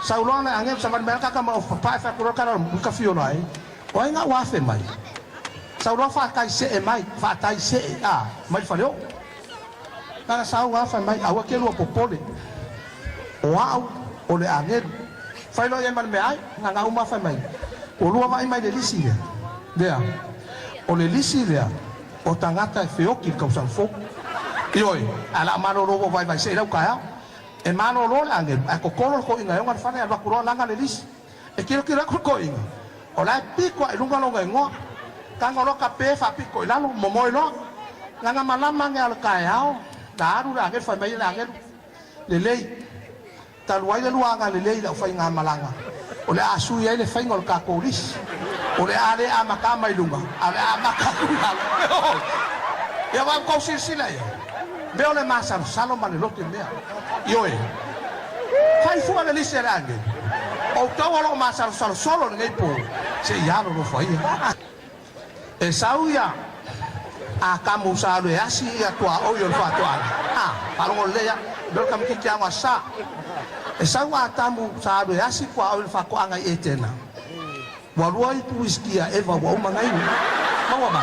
Sa ulo na angem sa man ka ka ma fa fa ko ka ka fio nai. O nga wa fe mai. Sa ulo fa kai se e mai, fa tai se a, mai fa leo. Kana sa wa fa mai awa ke lo popole. Wow, ole angel. Fa lo ye man me ai, nga uma fa mai. O lo mai mai de lisi. Dea. O le lisi dea. O tangata e feo ki ka san fo. Ioi, ala mano robo vai vai sei lau kaya. E mano lo angel, a kokolo ko inga yonga fane ala kuro langa lelis. E kiro ko inga. Ola piko e lunga longa ngo. Kanga lo kape fa piko ilalo momo ilo. Nganga malama nge al kaya. Daru la angel fa mai la angel. Lelei. Taluai le luanga lelei la fa inga malanga. Ola asu ye le fa ingol ka kolis. Ola ale amaka ilunga. Ale amaka ilunga. Ya va ko silsila ya. Veo le masa salo mane lo que mea. Yo fai fu le lise range. O tawa lo masa solo ngai po. Se ya no foi. E sauya a kamu salu ya si ya tua o yo fa tua. Para ngol le ya do kam ki kia ngasa. E sawa tamu salu ya si kwa o fa ko anga etena. Wa ruai tu iskia eva wa uma ngai. Mawa ba.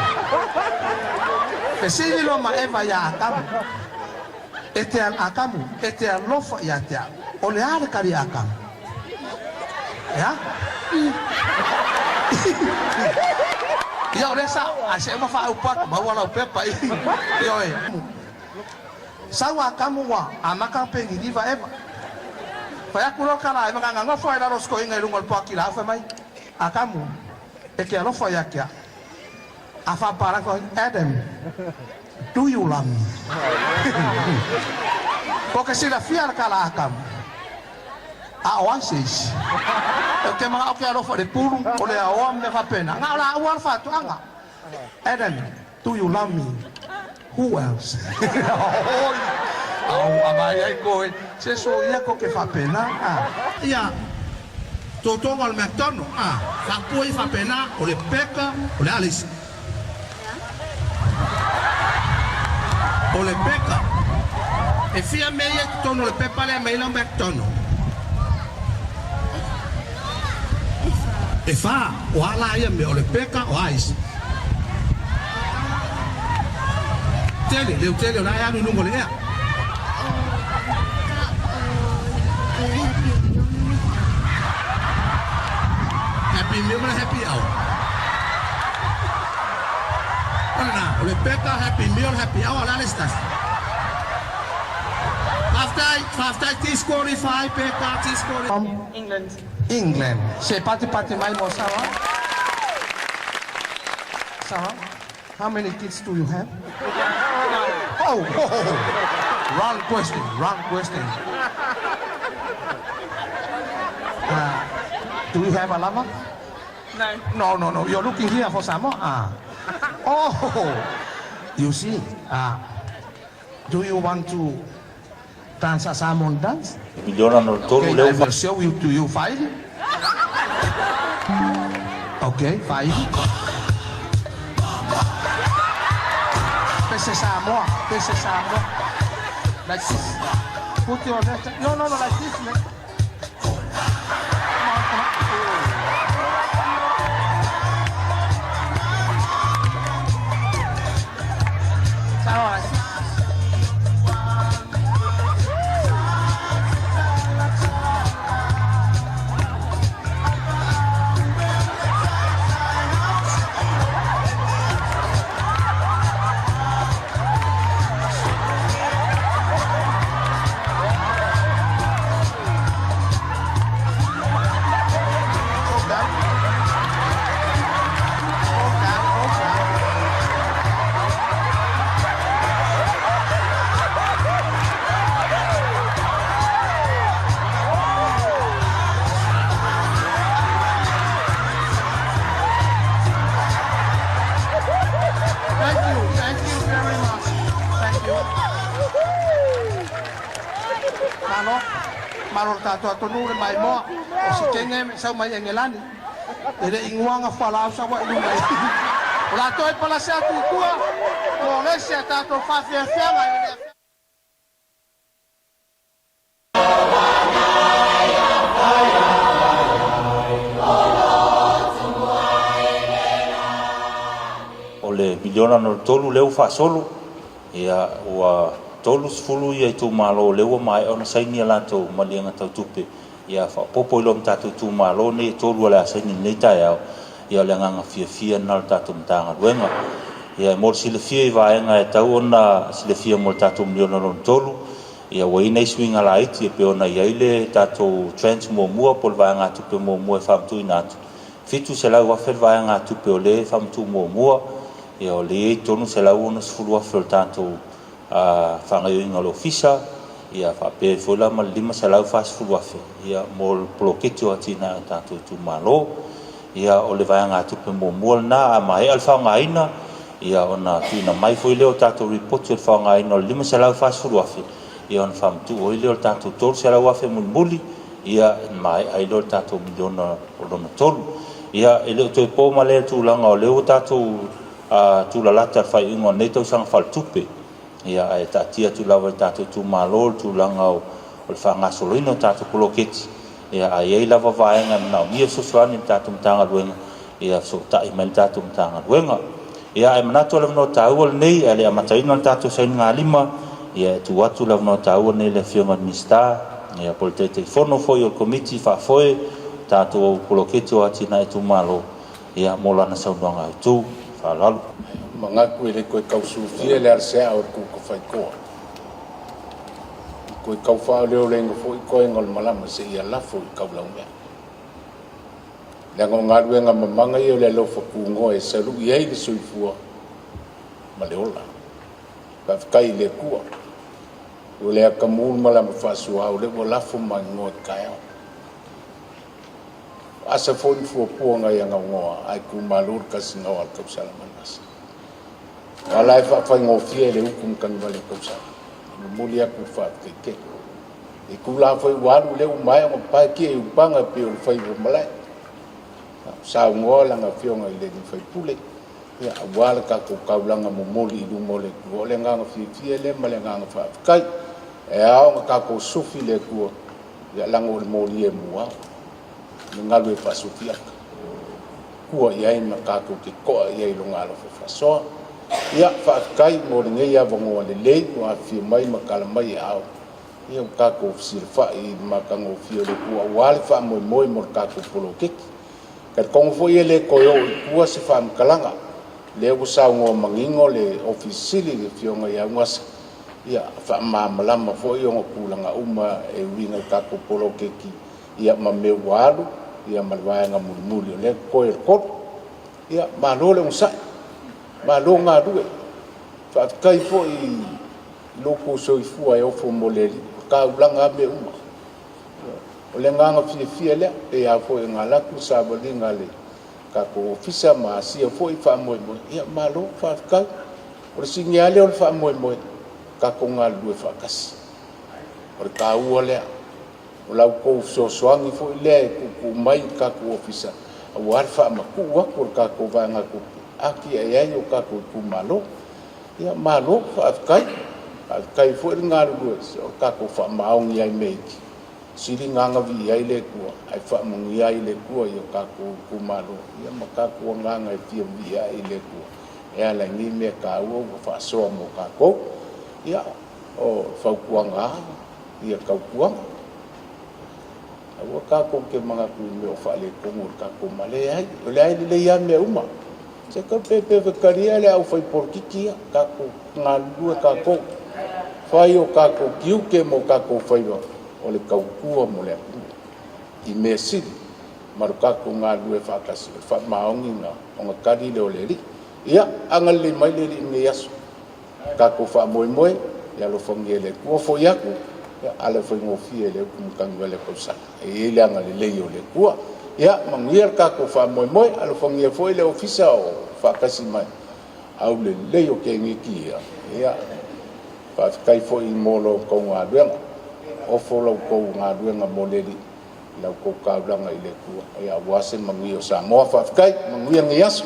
E se lo ma eva ya kamu. Ete al akamu, ete al lofa ya te. Ole ale kari akamu. Ya? Ya ore sa, ase ma fa upat, ma wala upepa. Yo sawa akamu wa amaka pengi diva eva. Fa ya kulo kala eva nganga fa ila rosko inga ilungol pakila fa mai. Akamu ete al lofa ya kia. Afa para ko Adam. Do you love me? Porque se la fiar kala akam. A oasis. O que mga o que aro fa de puru, o le a me fa pena. Nga la o fa tu anga. Eden, do you love me? Who else? Au amai ai ko se so ia ko que fa pena. Ia. Toto al McDonald. Fa poi fa pena, o le peca, o le alice. O le peka. E fia meia tono le pepa le meila me tono. E fa, o ala ia me o le peka o ais. Tele, leu tele o la ia nungo le ea. Happy meal and happy hour. Hola, le peka happy meal, happy hour, la listas. After T-45, peka T-45. England. England. Se pati mai mo Sawa. Sawa, how many kids do you have? Oh, wrong question. Do you have a lover? No. You're looking here for Sāmoa. Oh, you see. Do you want to dance a Samoan dance? Okay, I will show you to you 5. Okay, 5. This is Sāmoa. Like this. Put your left. No, like this. Come on. Sāmoa. Thank you very much. Thank you. Malo Tautua tunure mai mo. O si kenge sa mai engelani. Ele inguanga falau sa wa ilu mai. Ola toi pala sa tutua. O le se Tautua fa fianga ele. Le miliona no tolu leu fa solo ia ua tolu sfulu ia tu malo leu mai ona saini la to malinga tau tupe ia fa popo lo tatu tu malo ne tolu la saini nei ta ia le nganga fia na tatu mtanga wenga ia mo sile fia va nga tau ona sile fia mo tatu miliona no tolu ia wa ina swinga la iti pe ona ia ile tatu trans mo mua pol va nga tupe mo mua fa tu ina fitu se la wa fel va nga tupe ole fa tu mo mua ia o le tonu se lau ona sefulu afe o le tatou fagaioiga o le ofisa ia faape foi la ma le 5 se lau fasefulu afe ia mo le poloketi o atina o tatou tumālō ia o le vaega atupe muamua lenā amae a le faogāina ia ona tuina mai foi lea o tatou ripoti o le faogāina o le 5 se lau fasefulu afe ia ona famatuu oi lea o le tatou 3 se lau afe mulimuli ia mae ai lea o le tatou miliona o lona tolu ia e le o toe po ma lea tulaga o lea o tatou tu la lata fai ingo nei tau sanga fal tupe ia ai tatia tu lava tatu tu malol tu langa o le fanga solino tatu poloketi ia ai lava vaenga na mia so swani tatu mtanga luenga ia so tai mai tatu mtanga luenga ia ai manato le no tau nei ale amataina tatu sai ngalima ia tu watu le no tau nei le fionga mista ia poltete fono foi o committee fa foi tatu poloketi o atina tu malo ia mola na saunanga tu alalu mangaku ele koe kausufia le arsea o kuko faikoa koe kaufa leo lengo foi koe ngol malama se ia lafo i kaulaumea le ngongalu nga mamanga i o le lofa kungo e salu i ei le soifua ma le ola kai le kua o le akamul malama fasua o le o lafo mango kaya asa foi fu puanga ia ngoa ai ku malur kasi ngoa ka salamanas ala fa ngofie le hukum kan vale ka sa mulia ku fa ke e ku la foi walu le mai mo pa ke u panga pe o fai malai sa ngoa la nga fionga ile ni fai pule ia wala ka ko kaulanga mo moli i lungo le kua le nganga fia le ma le nganga whaakai e ao ka ko sufi le kua ia lango le moli e mua le ngalu e pasufi aka kua iai ma ka ko ke koa iai lunga alo whasoa ia whaakai mo le ngei avongoa le lei mo a fia mai ma kala mai e ao ia ka ko fsir whai ma ka ngo fia le kua wale wha moi moi mo ka ko polo keki ka kongo fo ia le koyo i kua se wha mkalanga le usaugo mangingo le ofisili le fionga ia ngasa ia fa mamalama fo i ngo kulanga uma e winga kako polo keki ia mamewalu ia malwaanga mulmuli le koe kot ia malole unsa malonga due fa kai fo i loko soifua e ofo moleli ka ulanga me uma o le nganga fia le e a fo e ngalaku sabalinga le ka ko ofisa ma sia foi fa moi moi ia malo fa ka o singi ale o fa moi moi ka ko ngal due fa kas o ka u ole o la ko so soangi foi le ku mai ka ko ofisa o ar fa ma ku wa ko ka ko va nga ku aki ai o ka ko ku malo ia malo fa ka foi ngal due o ka ko fa ma on ia meiki siri nganga vi ai le kua ai fa mungi ai le kua yo ka ku malo ia ma ka ku nganga e fia vi ai le kua e ala ni me ka u fa so mo ka ko ia o fa ku nga ia ka ku o ka ko ke manga ku me o fa le ko mo ka ko male ai le ai le ia me uma se ka pe karia le au fa por kikia ka ku ngalu ka ko fa yo ka ko kiu ke mo ka ko fa yo o le kaukua mo le i me siri marukako ngā lue whakasi o maongi ngā o ngā kari leo le ri ia angal le mai le ri me yasu kako wha moe moe ia lo whangi e le kua fo iaku ia ale whai ngofie le kumukangi le kausana e le angal le leo le kua ia manguia kako wha moe moe alo whangi e fo le ofisa o whakasi mai au le leo ke ngiki ia whaakai fo i molo kou ngā duenga o folo ko nga duenga moleri la ko ka blanga ile ku ya wase mangi o Sāmoa fa kai mangi ngias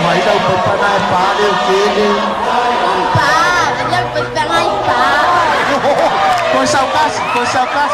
Mai đâu phải phải ai phá đều kia đi. Umpa, dia pegang ipa. Kau saukas.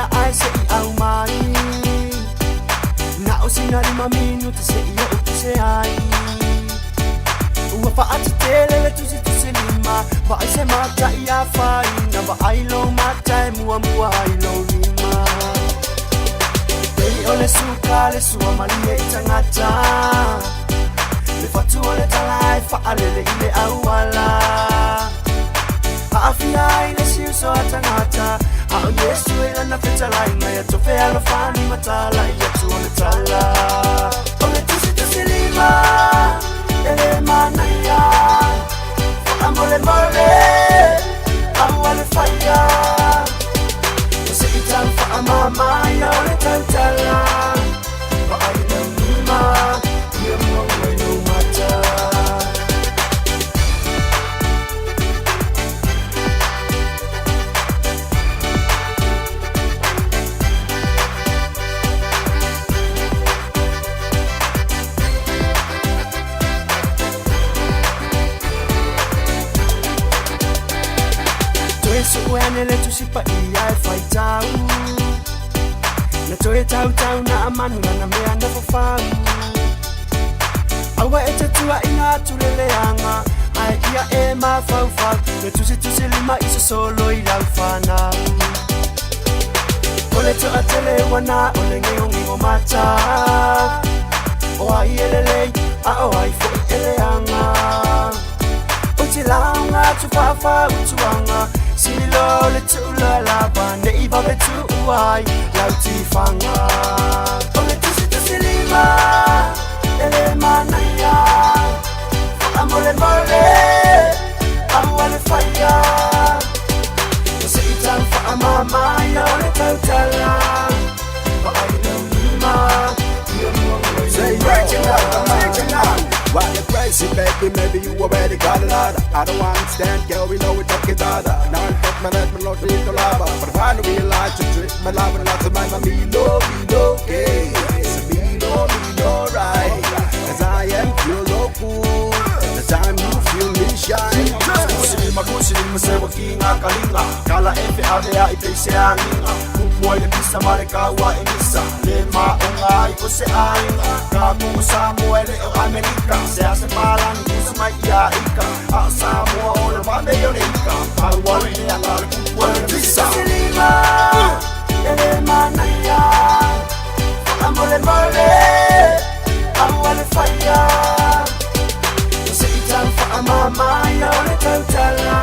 na ai se I au mai Na o sina 5 minuta se ia o se ai Ua whaati tele le tusi lima Wa ai se mata I a whaina Wa ai lo mata e mua ai lo lima Pei o le suka le sua mali e I tangata Le fatu o le talai whaalele I le auala Haafia I le siu so a tangata Ao Yesu e lana whetalai Ngai a tofe alo whani matala I atu o le tala O le tusi lima Ele manaya Whaamole mole Au ale whaia Se I tau whaamamaya o le tautala Wa ai lau lima Ia mua ue no mata Suene le tusi pa ia e whai tau Na toe tau na amanu na mea na whawhau Awa e te tua I ngā tuleleanga Ai ia e ma whau Le tusi lima I se solo I lau whanau O le toa tele wana o le ngingo mata O ai ele lei a o ai fo ele anga O te launga tu whawha utuanga Silo le tula lava ne iba be tu uai lau ti whanga O le tusi lima ele manaya Whaamole mole au ale whaia O se I tau whaamamaya o le tautala Wa ai lau lima Ia mua ue Say breaking up Why you crazy baby, maybe you already got a lot I don't understand, girl, we know we talking dada Now I'm fuck my head, my lord, we need to lava But if I don't realize you treat my love and lots of my me no, okay It's me no, right Cause I am pure local The time you feel me shine Kusilima se waki ngā kalinga Kala e whi awea I peise a nginga Kupua le pisa mare ka ua e misa Le ma o ngā I ko se ainga Ka kumu Sāmoa ele o Amerika Se a se pālani kusa mai I a ika A Sāmoa o le wame o le ika Pau wale ne a ngā le kupua le pisa Kusilima ele manaya Whaamole mole Au ale whaia Se I tau whaamamaya o le tautala